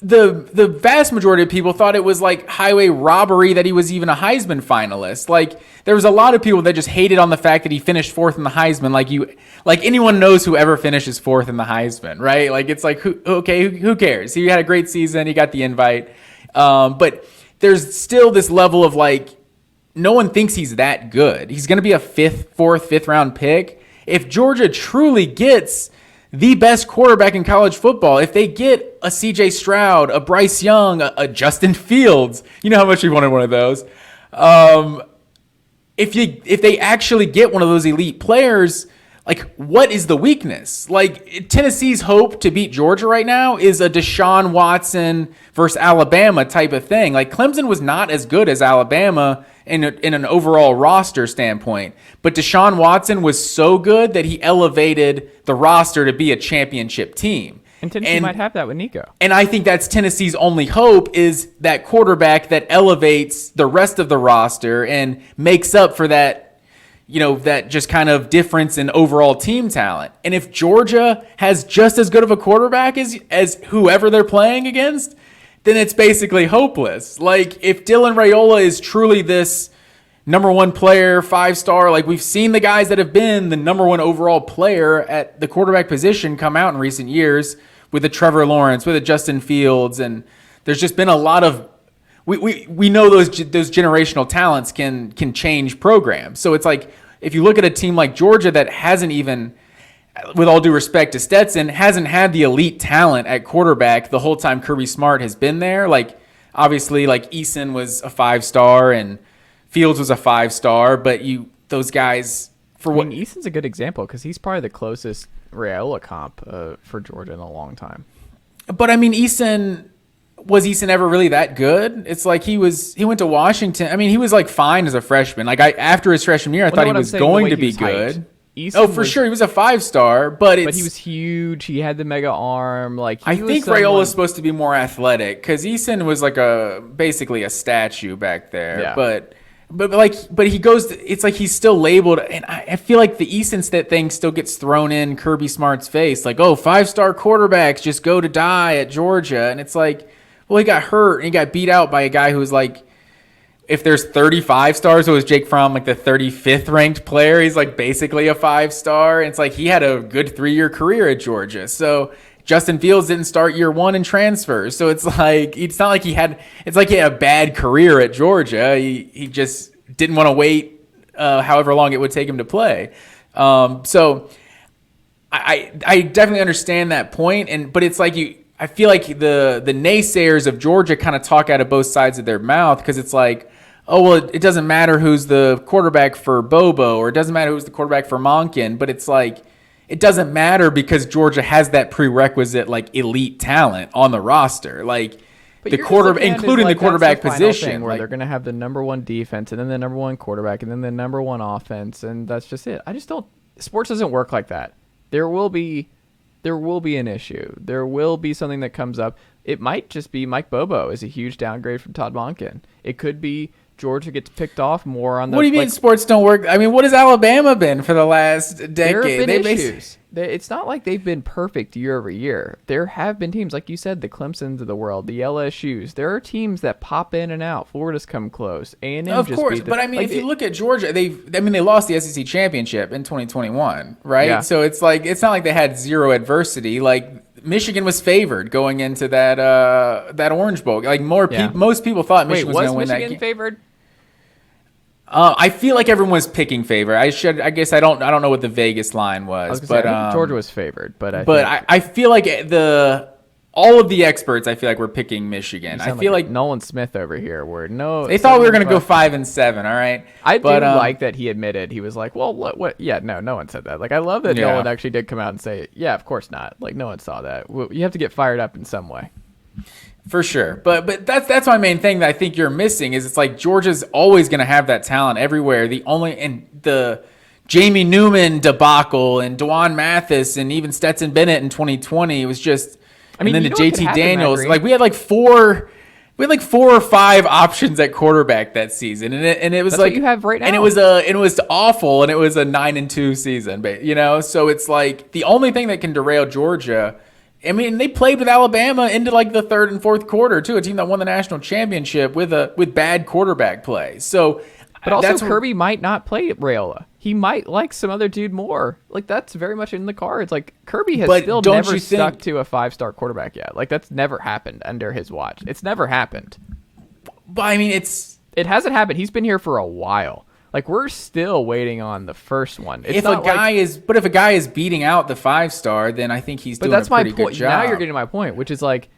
the vast majority of people thought it was highway robbery that he was even a Heisman finalist. There was a lot of people that just hated on the fact that he finished 4th in the Heisman. Anyone knows whoever finishes 4th in the Heisman, right? Who cares? He had a great season. He got the invite. But there's still this level of no one thinks he's that good. He's going to be a fourth, fifth round pick. If Georgia truly gets the best quarterback in college football, if they get a CJ Stroud, a Bryce Young, a Justin Fields, you know how much we wanted one of those. If they actually get one of those elite players, like, what is the weakness? Like, Tennessee's hope to beat Georgia right now is a Deshaun Watson versus Alabama type of thing. Like, Clemson was not as good as Alabama in an overall roster standpoint, but Deshaun Watson was so good that he elevated the roster to be a championship team. And Tennessee might have that with Nico. And I think that's Tennessee's only hope, is that quarterback that elevates the rest of the roster and makes up for that, that just kind of difference in overall team talent. And if Georgia has just as good of a quarterback as whoever they're playing against, then it's basically hopeless. Like, if Dylan Raiola is truly this number one player, 5-star, like, we've seen the guys that have been the number one overall player at the quarterback position come out in recent years with a Trevor Lawrence, with a Justin Fields, and there's just been a lot of we know those generational talents can change programs. So it's like, if you look at a team like Georgia that hasn't even, with all due respect to Stetson, hasn't had the elite talent at quarterback the whole time Kirby Smart has been there. Like, obviously, like, Eason was a 5-star and Fields was a 5-star, but those guys, Eason's a good example because he's probably the closest Raiola comp for Georgia in a long time. But I mean, was Eason ever really that good? It's like he went to Washington. I mean, he was like fine as a freshman. Like, after his freshman year, I thought he was going to be good. For sure, he was a 5-star, but he was huge. He had the mega arm. Like, I think Raiola's supposed to be more athletic because Eason was like basically a statue back there. Yeah. But he goes. It's like he's still labeled, and I feel like the Eason thing still gets thrown in Kirby Smart's face. Like, 5-star quarterbacks just go to die at Georgia, and it's like, well, he got hurt and he got beat out by a guy who's like, if there's 35 stars, it was Jake Fromm, like the 35th ranked player. He's like basically a 5-star. And it's like he had a good 3-year career at Georgia. So Justin Fields didn't start year one in transfers. So it's like, it's not like he had a bad career at Georgia. He just didn't want to wait however long it would take him to play. So I definitely understand that point. But it's like I feel like the naysayers of Georgia kind of talk out of both sides of their mouth, because it's like, oh, well, it doesn't matter who's the quarterback for Bobo, or it doesn't matter who's the quarterback for Monken, but it's like, it doesn't matter because Georgia has that prerequisite, like, elite talent on the roster. Like, the quarterback, including the quarterback position, where they're going to have the number one defense and then the number one quarterback and then the number one offense, and that's just it. I just don't. Sports doesn't work like that. There will be an issue. There will be something that comes up. It might just be Mike Bobo is a huge downgrade from Todd Monken. It could be Georgia gets picked off more on the. What do you mean sports don't work? I mean, what has Alabama been for the last decade? There have been issues. It's not like they've been perfect year over year. There have been teams, like you said, the Clemsons of the world, the LSUs. There are teams that pop in and out. Florida's come close. A&M of course, but I mean, if you look at Georgia, they lost the SEC championship in 2021, right? Yeah. So it's like, it's not like they had zero adversity. Like, Michigan was favored going into that Orange Bowl. Like, most people thought Michigan was going to win that game. Michigan favored? I feel like everyone was picking favor. I guess I don't know what the Vegas line was, but I think Georgia was favored. I feel like all of the experts, I feel like, were picking Michigan. I feel like Nolan Smith over here. They thought we were going to go 5-7. All right, I do like that he admitted. He was like, "Well, what? Yeah, no one said that." Like, I love that Nolan actually did come out and say, "Yeah, of course not." Like, no one saw that. You have to get fired up in some way. For sure. But that's my main thing that I think you're missing, is it's like Georgia's always going to have that talent everywhere. The Jamie Newman debacle and DeJuan Mathis and even Stetson Bennett in 2020 was just, and then the JT Daniels, like, we had like four or five options at quarterback that season, and it was that's like what you have right now. And it was awful, and it was a 9-2 season, but so it's like the only thing that can derail Georgia. I mean, they played with Alabama into like the third and fourth quarter too, a team that won the national championship with bad quarterback play. So, but also Kirby might not play Raiola. He might like some other dude more. Like, that's very much in the cards. Like, Kirby has still never stuck to a 5-star quarterback yet. Like, that's never happened under his watch. It's never happened. But I mean, it's It hasn't happened. He's been here for a while. Like, we're still waiting on the first one. If a guy is beating out the 5-star, then I think he's doing a pretty good job. Now you're getting to my point, which is like,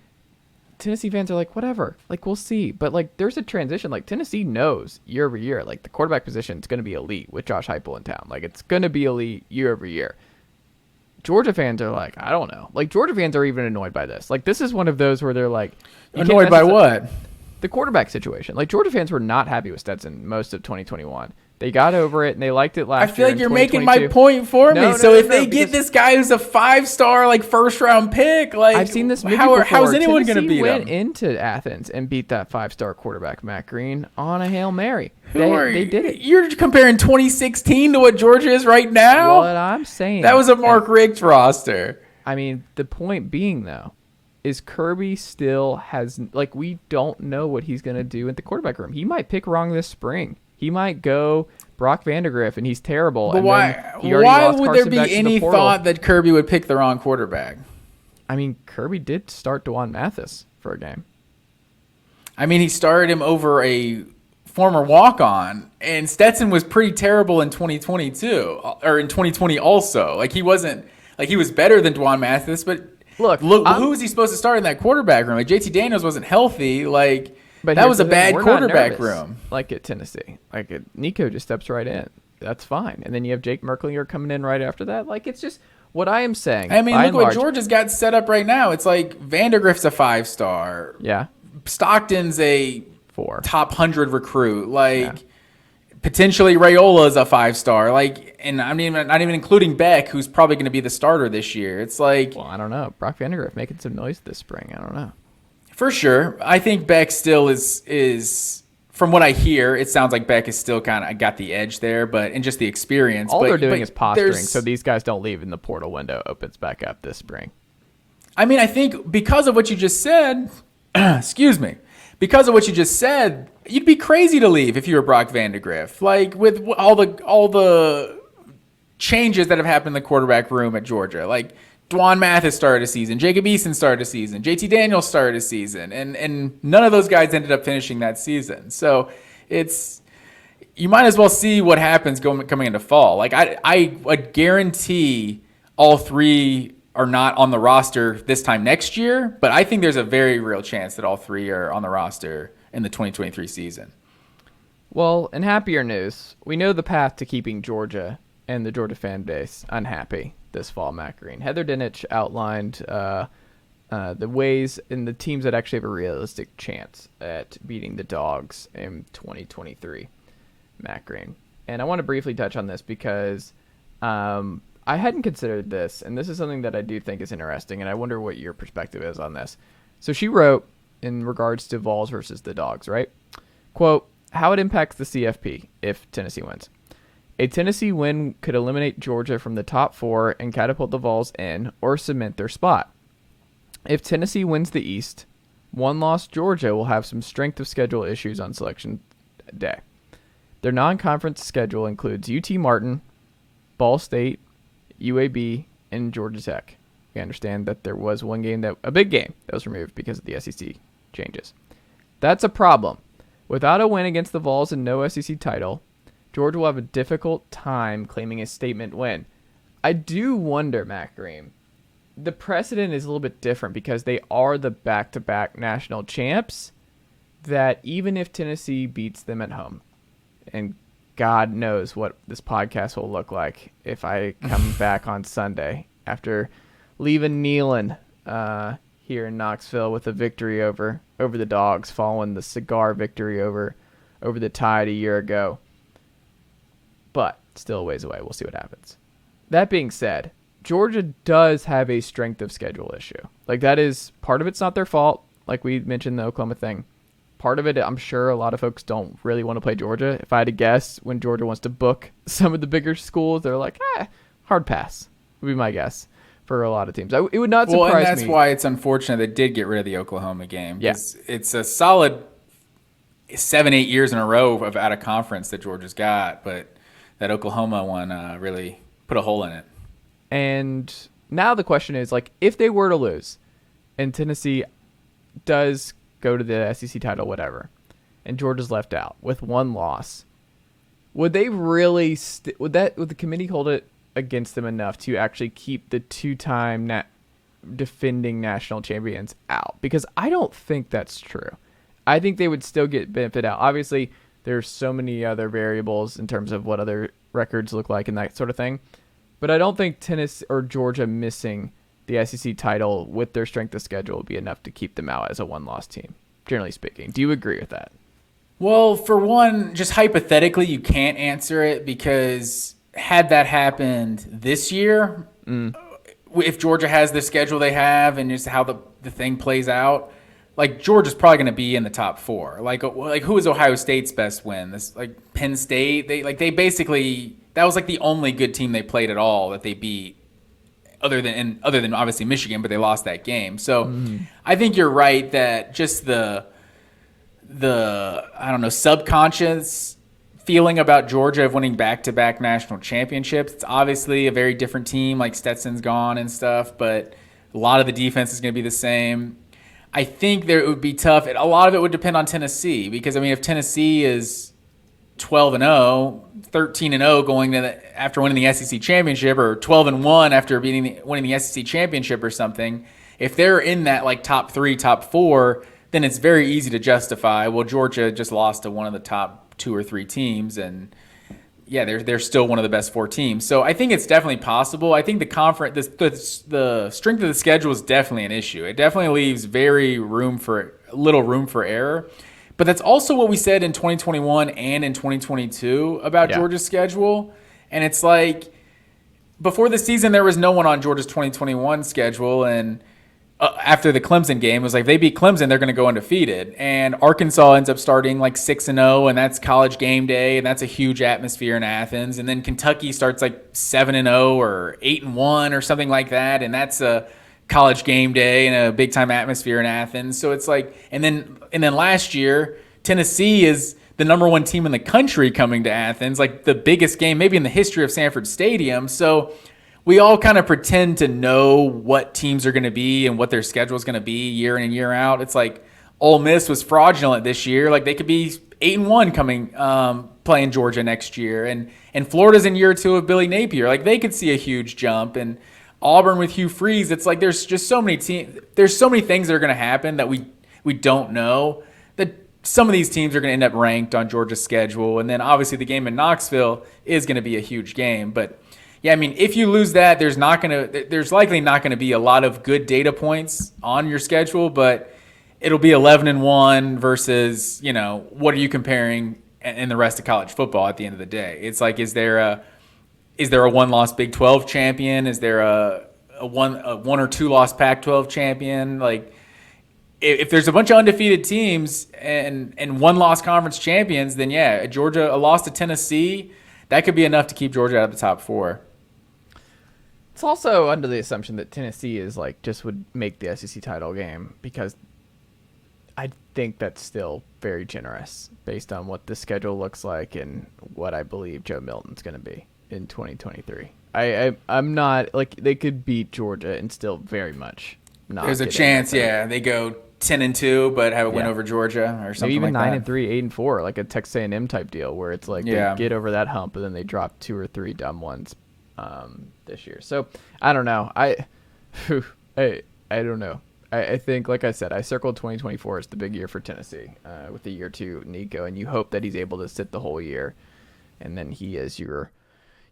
Tennessee fans are like, whatever. Like, we'll see. But, like, there's a transition. Like, Tennessee knows year over year, like, the quarterback position is going to be elite with Josh Heupel in town. Like, it's going to be elite year over year. Georgia fans are like, I don't know. Like, Georgia fans are even annoyed by this. Like, this is one of those where they're like... Annoyed by what? The quarterback situation. Like, Georgia fans were not happy with Stetson most of 2021. They got over it, and they liked it last year. I feel like you're making my point for me. If they get this guy who's a 5-star, like, first-round pick, like, I've seen this movie how's anyone going to beat him? Went into Athens and beat that 5-star quarterback, Matt Green, on a Hail Mary. They did it. You're comparing 2016 to what Georgia is right now? What I'm saying. That was a Mark Richt roster. I mean, the point being, though, is Kirby still has, like, we don't know what he's going to do at the quarterback room. He might pick wrong this spring. He might go Brock Vandegrift, and he's terrible. But why would there be any thought that Kirby would pick the wrong quarterback? I mean, Kirby did start DeJuan Mathis for a game. I mean, he started him over a former walk-on, and Stetson was pretty terrible in 2022, or in 2020 also. Like, he wasn't, like, he was better than DeJuan Mathis, but look, who was he supposed to start in that quarterback room? Like, JT Daniels wasn't healthy, like... But that was a bad quarterback room. Like at Tennessee. Nico just steps right in. That's fine. And then you have Jake Merklinger coming in right after that. Like, it's just what I am saying. I mean, look what Georgia's got set up right now. It's like Vandegrift's a 5-star. Yeah. Stockton's a 4 top 100 recruit. Like, potentially Raiola's a 5-star. Like, and I'm not even including Beck, who's probably going to be the starter this year. It's like... Well, I don't know. Brock Vandegrift making some noise this spring. I don't know. For sure. I think Beck still is from what I hear, it sounds like Beck is still kind of got the edge there, and just the experience. All they're doing is posturing, so these guys don't leave and the portal window opens back up this spring. I mean, I think because of what you just said, excuse me, because of what you just said, you'd be crazy to leave if you were Brock Vandegrift. Like, with all the changes that have happened in the quarterback room at Georgia, like, DeJuan Mathis started a season. Jacob Eason started a season. JT Daniels started a season. And none of those guys ended up finishing that season. So you might as well see what happens coming into fall. Like, I would guarantee all 3 are not on the roster this time next year. But I think there's a very real chance that all 3 are on the roster in the 2023 season. Well, in happier news, we know the path to keeping Georgia and the Georgia fan base unhappy this fall, Matt Green. Heather Dinich outlined the ways and the teams that actually have a realistic chance at beating the Dawgs in 2023, Matt Green. And I want to briefly touch on this because I hadn't considered this, and this is something that I do think is interesting, and I wonder what your perspective is on this. So she wrote in regards to Vols versus the Dawgs, right? Quote, how it impacts the CFP if Tennessee wins. A Tennessee win could eliminate Georgia from the top 4 and catapult the Vols in or cement their spot. If Tennessee wins the East, one-loss Georgia will have some strength of schedule issues on selection day. Their non-conference schedule includes UT Martin, Ball State, UAB, and Georgia Tech. We understand that there was one game, a big game, that was removed because of the SEC changes. That's a problem. Without a win against the Vols and no SEC title, Georgia will have a difficult time claiming a statement win. I do wonder, Matt Green, the precedent is a little bit different because they are the back-to-back national champs, that even if Tennessee beats them at home, and God knows what this podcast will look like if I come back on Sunday after leaving Neyland here in Knoxville with a victory over the Dawgs, following the cigar victory over the Tide a year ago. But still a ways away. We'll see what happens. That being said, Georgia does have a strength of schedule issue. Like, that is part of it's not their fault. Like we mentioned the Oklahoma thing. Part of it, I'm sure a lot of folks don't really want to play Georgia. If I had to guess, when Georgia wants to book some of the bigger schools, they're like, hard pass would be my guess for a lot of teams. It would not surprise me. Well, and that's why it's unfortunate they did get rid of the Oklahoma game. Yeah. It's a solid 7-8 years in a row of out of conference that Georgia's got, but that Oklahoma one really put a hole in it. And now the question is, like, if they were to lose and Tennessee does go to the SEC title, whatever, and Georgia's left out with one loss, would they really would the committee hold it against them enough to actually keep the two-time defending national champions out? Because I don't think that's true. I think they would still get benefit out. Obviously, there's so many other variables in terms of what other records look like and that sort of thing. But I don't think Tennessee or Georgia missing the SEC title with their strength of schedule would be enough to keep them out as a one-loss team, generally speaking. Do you agree with that? Well, for one, just hypothetically, you can't answer it because had that happened this year, if Georgia has the schedule they have and just how the thing plays out, like Georgia's probably going to be in the top 4. Like who is Ohio State's best win? This like Penn State. They basically, that was like the only good team they played at all that they beat, other than obviously Michigan, but they lost that game. So I think you're right that just the I don't know, subconscious feeling about Georgia of winning back-to-back national championships. It's obviously a very different team, like Stetson's gone and stuff, but a lot of the defense is going to be the same. I think it would be tough. A lot of it would depend on Tennessee because, I mean, if Tennessee is 12-0, 13-0 going after winning the SEC championship, or 12-1 after winning the SEC championship or something, if they're in that like top 3, top 4, then it's very easy to justify, well, Georgia just lost to one of the top 2 or 3 teams, and yeah, they're still one of the best 4 teams. So I think it's definitely possible. I think the conference, the strength of the schedule is definitely an issue. It definitely leaves little room for error. But that's also what we said in 2021 and in 2022 about Georgia's schedule. And it's like, before the season, there was no one on Georgia's 2021 schedule, and after the Clemson game, it was like, if they beat Clemson, they're going to go undefeated. And Arkansas ends up starting like 6-0, and that's college game day, and that's a huge atmosphere in Athens. And then Kentucky starts like 7-0 or 8-1 or something like that, and that's a college game day and a big time atmosphere in Athens. So it's like, and then last year, Tennessee is the number 1 team in the country coming to Athens, like the biggest game maybe in the history of Sanford Stadium. So we all kind of pretend to know what teams are going to be and what their schedule is going to be year in and year out. It's like Ole Miss was fraudulent this year. Like they could be 8-1 coming playing Georgia next year, and Florida's in year 2 of Billy Napier. Like they could see a huge jump, and Auburn with Hugh Freeze. It's like there's just so many teams. There's so many things that are going to happen that we don't know. That some of these teams are going to end up ranked on Georgia's schedule, and then obviously the game in Knoxville is going to be a huge game, but. Yeah, I mean, if you lose that, there's likely not going to be a lot of good data points on your schedule, but it'll be 11-1 versus, what are you comparing in the rest of college football at the end of the day? It's like, is there a one-loss Big 12 champion? Is there a one or two loss Pac-12 champion? Like, if there's a bunch of undefeated teams and one-loss conference champions, then yeah, a loss to Tennessee, that could be enough to keep Georgia out of the top 4. It's also under the assumption that Tennessee is like just would make the SEC title game, because I think that's still very generous based on what the schedule looks like and what I believe Joe Milton's going to be in 2023. I'm not like, they could beat Georgia and still very much not. There's a chance, they go 10-2, but have a win over Georgia or something. Maybe even like 9-3, 8-4, like a Texas A&M type deal where it's like they get over that hump and then they drop 2 or 3 dumb ones this year. So I don't know. I don't know. I think, like I said, I circled 2024 as the big year for Tennessee with the year 2 Nico, and you hope that he's able to sit the whole year, and then he is your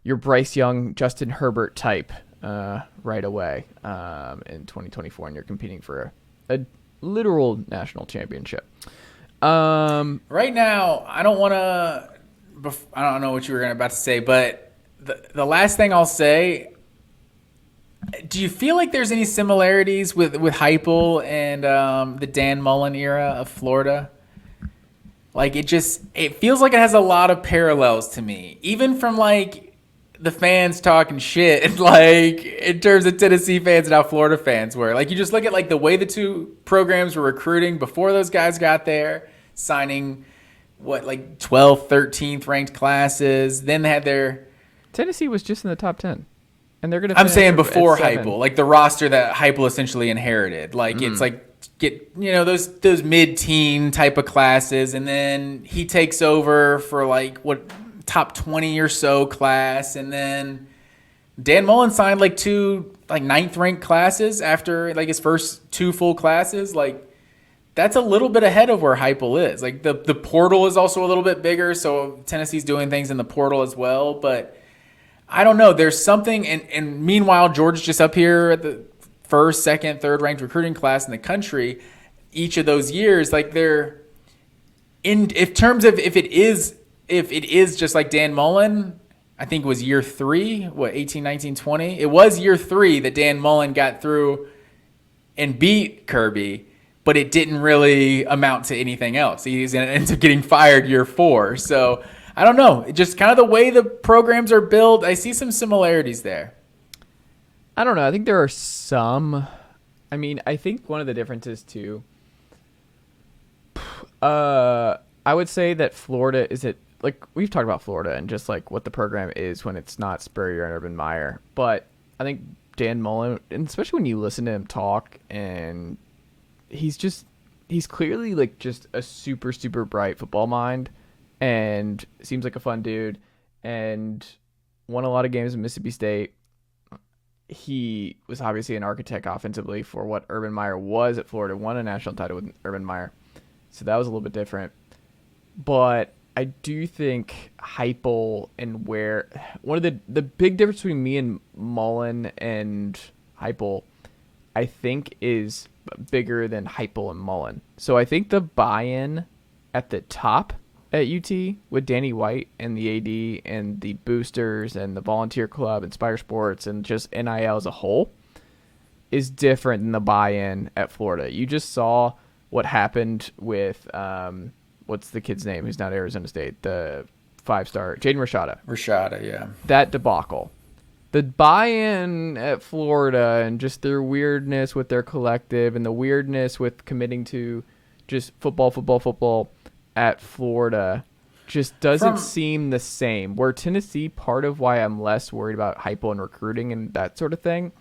Bryce Young, Justin Herbert type right away in 2024, and you're competing for a literal national championship. Right now, I don't know what you were about to say, but the last thing I'll say, do you feel like there's any similarities with Heupel and the Dan Mullen era of Florida? Like it feels like it has a lot of parallels to me, even from like the fans talking shit, like in terms of Tennessee fans and how Florida fans were. Like you just look at like the way the 2 programs were recruiting before those guys got there, signing like 12th, 13th ranked classes. Then they had their Tennessee was just in the top 10. And they're going to I'm saying before Heupel, like the roster that Heupel essentially inherited. Like it's like get, those mid-teen type of classes, and then he takes over for like top 20 or so class, and then Dan Mullen signed like 2 ninth ranked classes after like his first 2 full classes. Like, that's a little bit ahead of where Heupel is. Like, the portal is also a little bit bigger, so Tennessee's doing things in the portal as well. But I don't know. There's something, and meanwhile, Georgia's just up here at the first, second, third ranked recruiting class in the country each of those years. Like, they're in terms of if it is just like Dan Mullen, I think it was year 3, 18, 19, 20. It was year 3 that Dan Mullen got through and beat Kirby, but it didn't really amount to anything else. He's going to end up getting fired year 4. So I don't know. Just kind of the way the programs are built, I see some similarities there. I don't know. I think there are some. I mean, I think one of the differences too. I would say that Florida is it. Like, we've talked about Florida and just like what the program is when it's not Spurrier and Urban Meyer. But I think Dan Mullen, and especially when you listen to him talk, and he's clearly like just a super, super bright football mind and seems like a fun dude and won a lot of games at Mississippi State. He was obviously an architect offensively for what Urban Meyer was at Florida, won a national title with Urban Meyer. So that was a little bit different. But I do think Heupel and where one of the big difference between me and Mullen and Heupel, I think, is bigger than Heupel and Mullen. So I think the buy-in at the top at UT with Danny White and the AD and the boosters and the volunteer club and Spire Sports and just NIL as a whole is different than the buy-in at Florida. You just saw what happened with what's the kid's name who's not at Arizona State? The 5-star, Jaden Rashada. Rashada, yeah. That debacle. The buy-in at Florida and just their weirdness with their collective and the weirdness with committing to just football at Florida just doesn't seem the same. Where Tennessee, part of why I'm less worried about Heupel and recruiting and that sort of thing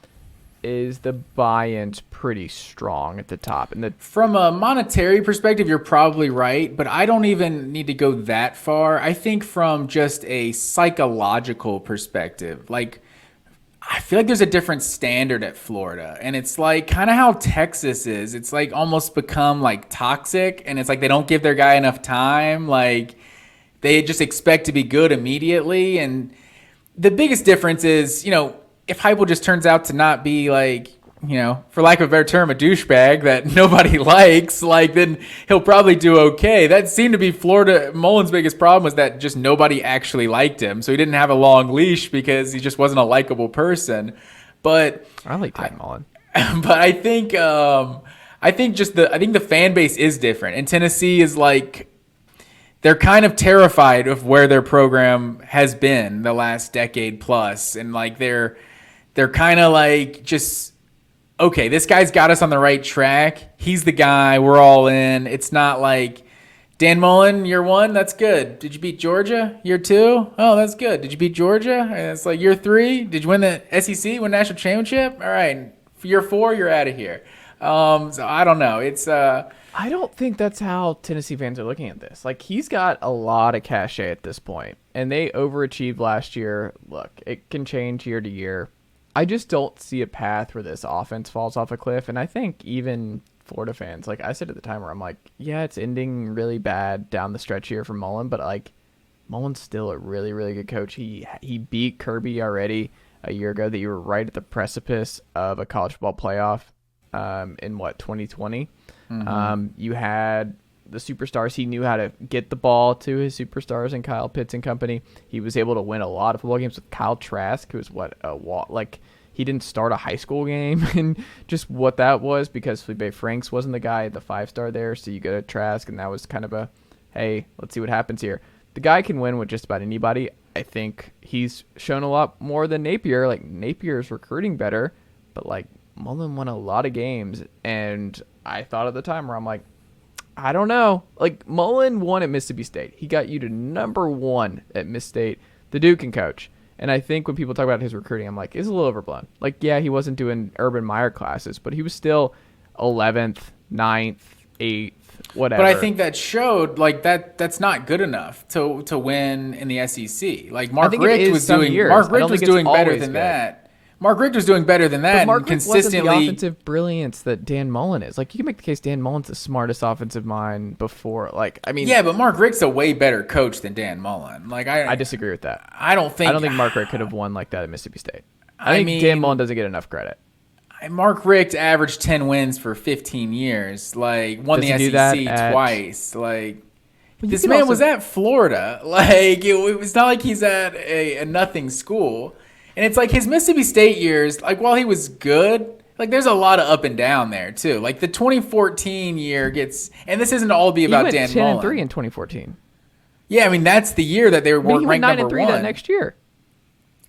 is the buy-in's pretty strong at the top. And from a monetary perspective, you're probably right, but I don't even need to go that far. I think from just a psychological perspective, like, I feel like there's a different standard at Florida, and it's like kind of how Texas is. It's like almost become like toxic, and it's like they don't give their guy enough time. Like, they just expect to be good immediately. And the biggest difference is, if Heupel just turns out to not be like, for lack of a better term, a douchebag that nobody likes, like, then he'll probably do okay. That seemed to be Mullen's biggest problem, was that just nobody actually liked him. So he didn't have a long leash because he just wasn't a likable person. But I like Dan Mullen. But I think the fan base is different. And Tennessee is like, they're kind of terrified of where their program has been the last decade plus. And like, they're kind of like, just, okay, this guy's got us on the right track. He's the guy. We're all in. It's not like, Dan Mullen, year 1, that's good. Did you beat Georgia? Year 2? Oh, that's good. Did you beat Georgia? And it's like, year 3? Did you win the SEC, win national championship? All right. For year 4, you're out of here. So I don't know. It's I don't think that's how Tennessee fans are looking at this. Like, he's got a lot of cachet at this point, and they overachieved last year. Look, it can change year to year. I just don't see a path where this offense falls off a cliff, and I think even Florida fans, like I said at the time, where I'm like, yeah, it's ending really bad down the stretch here for Mullen, but like, Mullen's still a really, really good coach. He beat Kirby already a year ago. That you were right at the precipice of a college football playoff in 2020. Mm-hmm. You had the superstars. He knew how to get the ball to his superstars and Kyle Pitts and company. He was able to win a lot of football games with Kyle Trask, who was he didn't start a high school game, and just what that was because Felipe Franks wasn't the guy, the 5-star there. So you go to Trask, and that was kind of a, hey, let's see what happens here. The guy can win with just about anybody. I think he's shown a lot more than Napier. Like, Napier's recruiting better, but like, Mullen won a lot of games, and I thought at the time where I'm like, I don't know. Like, Mullen won at Mississippi State. He got you to number 1 at Miss State, the Duke coach. And I think when people talk about his recruiting, I'm like, it's a little overblown. Like, yeah, he wasn't doing Urban Meyer classes, but he was still 11th ninth, eighth, whatever. But I think that showed like that's not good enough to win in the SEC. Like Mark Richt was doing better than that. Mark Richt was doing better than that. But Mark and Richt consistently wasn't the offensive brilliance that Dan Mullen is. Like, you can make the case Dan Mullen's the smartest offensive mind before. Like, I mean, yeah, but Mark Richt's a way better coach than Dan Mullen. Like, I disagree with that. I don't think Mark Richt could have won like that at Mississippi State. I think Dan Mullen doesn't get enough credit. Mark Richt averaged 10 wins for 15 years. Like, won the SEC twice. Like, this man was at Florida. Like, it was not like he's at a nothing school. And it's like his Mississippi State years, like, while he was good, like, there's a lot of up and down there, too. Like, the 2014 year gets – and this isn't all be about Dan Mullen. He went 10-3 in 2014. Yeah, I mean, that's the year that they were ranked number 1. That next year.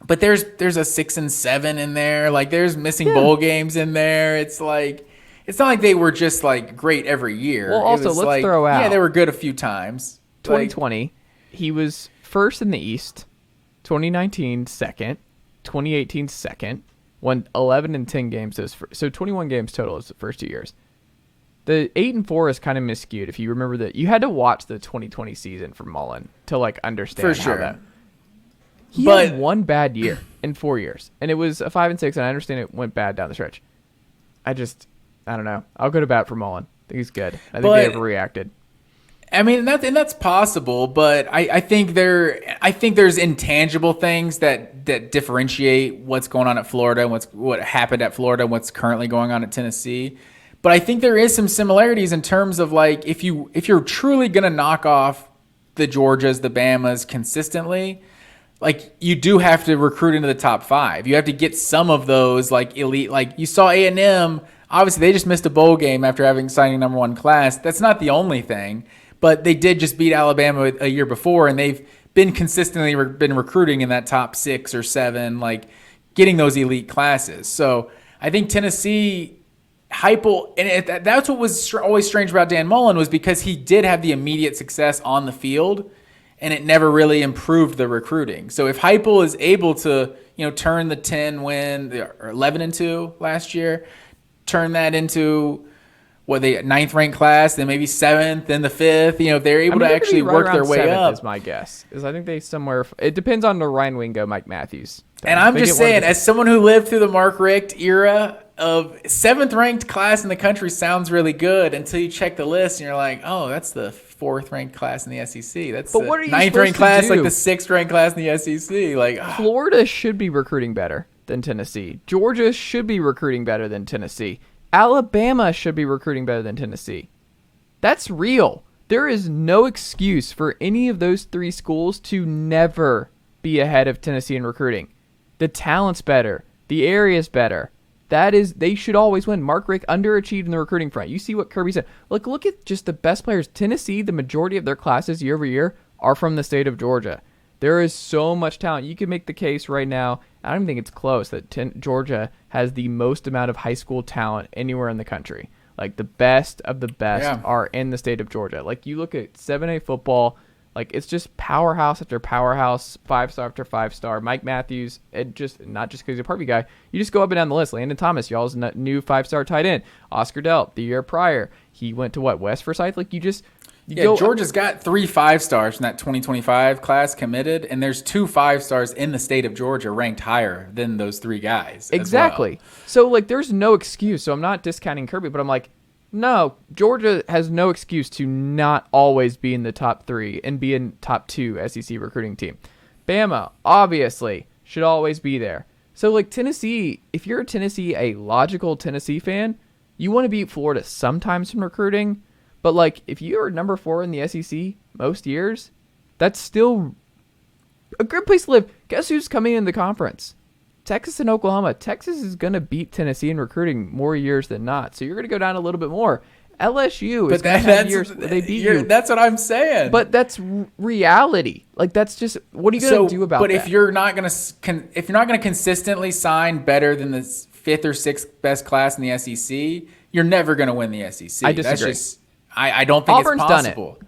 But there's a 6-7 in there. Like, there's missing bowl games in there. It's like – it's not like they were just, like, great every year. Well, also, let's throw out – yeah, they were good a few times. 2020, he was first in the East. 2019, second. 2018 second, won 11 and 10 games. So 21 games total is the first 2 years. The 8-4 is kind of miscued. If you remember that, you had to watch the 2020 season for Mullen to like understand how that. He had one bad year in 4 years, and it was a 5-6. And I understand it went bad down the stretch. I don't know. I'll go to bat for Mullen. I think he's good. I think they overreacted. I mean, that's possible, but I think there's intangible things that differentiate what's going on at Florida and what happened at Florida and what's currently going on at Tennessee. But I think there is some similarities in terms of like if you're truly gonna knock off the Georgias, the Bamas consistently, like you do have to recruit into the top 5. You have to get some of those like elite. Like you saw A&M, obviously they just missed a bowl game after having signing number 1 class. That's not the only thing. But they did just beat Alabama a year before, and they've been consistently been recruiting in that top 6 or 7, like getting those elite classes. So I think Tennessee, Heupel, and that's what was always strange about Dan Mullen was because he did have the immediate success on the field, and it never really improved the recruiting. So if Heupel is able to, turn the 10-win or 11-2 last year, turn that into the 9th ranked class, then maybe 7th, then the 5th. If they're able to actually work their way up. Is my guess. I think they somewhere. It depends on the Ryan Wingo, Mike Matthews. And I'm just saying, as someone who lived through the Mark Richt era, of 7th ranked class in the country sounds really good until you check the list and you're like, oh, that's the 4th ranked class in the SEC. That's the 9th ranked class, like the 6th ranked class in the SEC. Like Florida should be recruiting better than Tennessee. Georgia should be recruiting better than Tennessee. Alabama should be recruiting better than Tennessee. That's real. There is no excuse for any of those 3 schools to never be ahead of Tennessee in recruiting. The talent's better. The area's better. They should always win. Mark Richt underachieved in the recruiting front. You see what Kirby said. Look at just the best players. Tennessee, the majority of their classes year over year are from the state of Georgia. There is so much talent. You can make the case right now. I don't even think it's close that Georgia has the most amount of high school talent anywhere in the country. Like the best of the best are in the state of Georgia. Like you look at 7A football, like it's just powerhouse after powerhouse, 5-star after 5-star. Mike Matthews, and just not just because he's a Parkview guy. You just go up and down the list. Landon Thomas, y'all's new 5-star tight end. Oscar Delp, the year prior, he went to West Forsyth. Like Georgia's got 3 5-stars from that 2025 class committed, and there's 2 5-stars in the state of Georgia ranked higher than those 3 guys. Exactly. So, there's no excuse. So I'm not discounting Kirby, but I'm like, no, Georgia has no excuse to not always be in the top 3 and be in top 2 SEC recruiting team. Bama, obviously, should always be there. So, Tennessee, if you're a logical Tennessee fan, you want to beat Florida sometimes in recruiting. But, if you're number 4 in the SEC most years, that's still a good place to live. Guess who's coming in the conference? Texas and Oklahoma. Texas is going to beat Tennessee in recruiting more years than not. So you're going to go down a little bit more. LSU is going to have years where they beat you. That's what I'm saying. But that's reality. That's just, what are you going to do about that? But if you're not going to consistently sign better than the 5th or 6th best class in the SEC, you're never going to win the SEC. I disagree. I don't think Auburn's it's possible.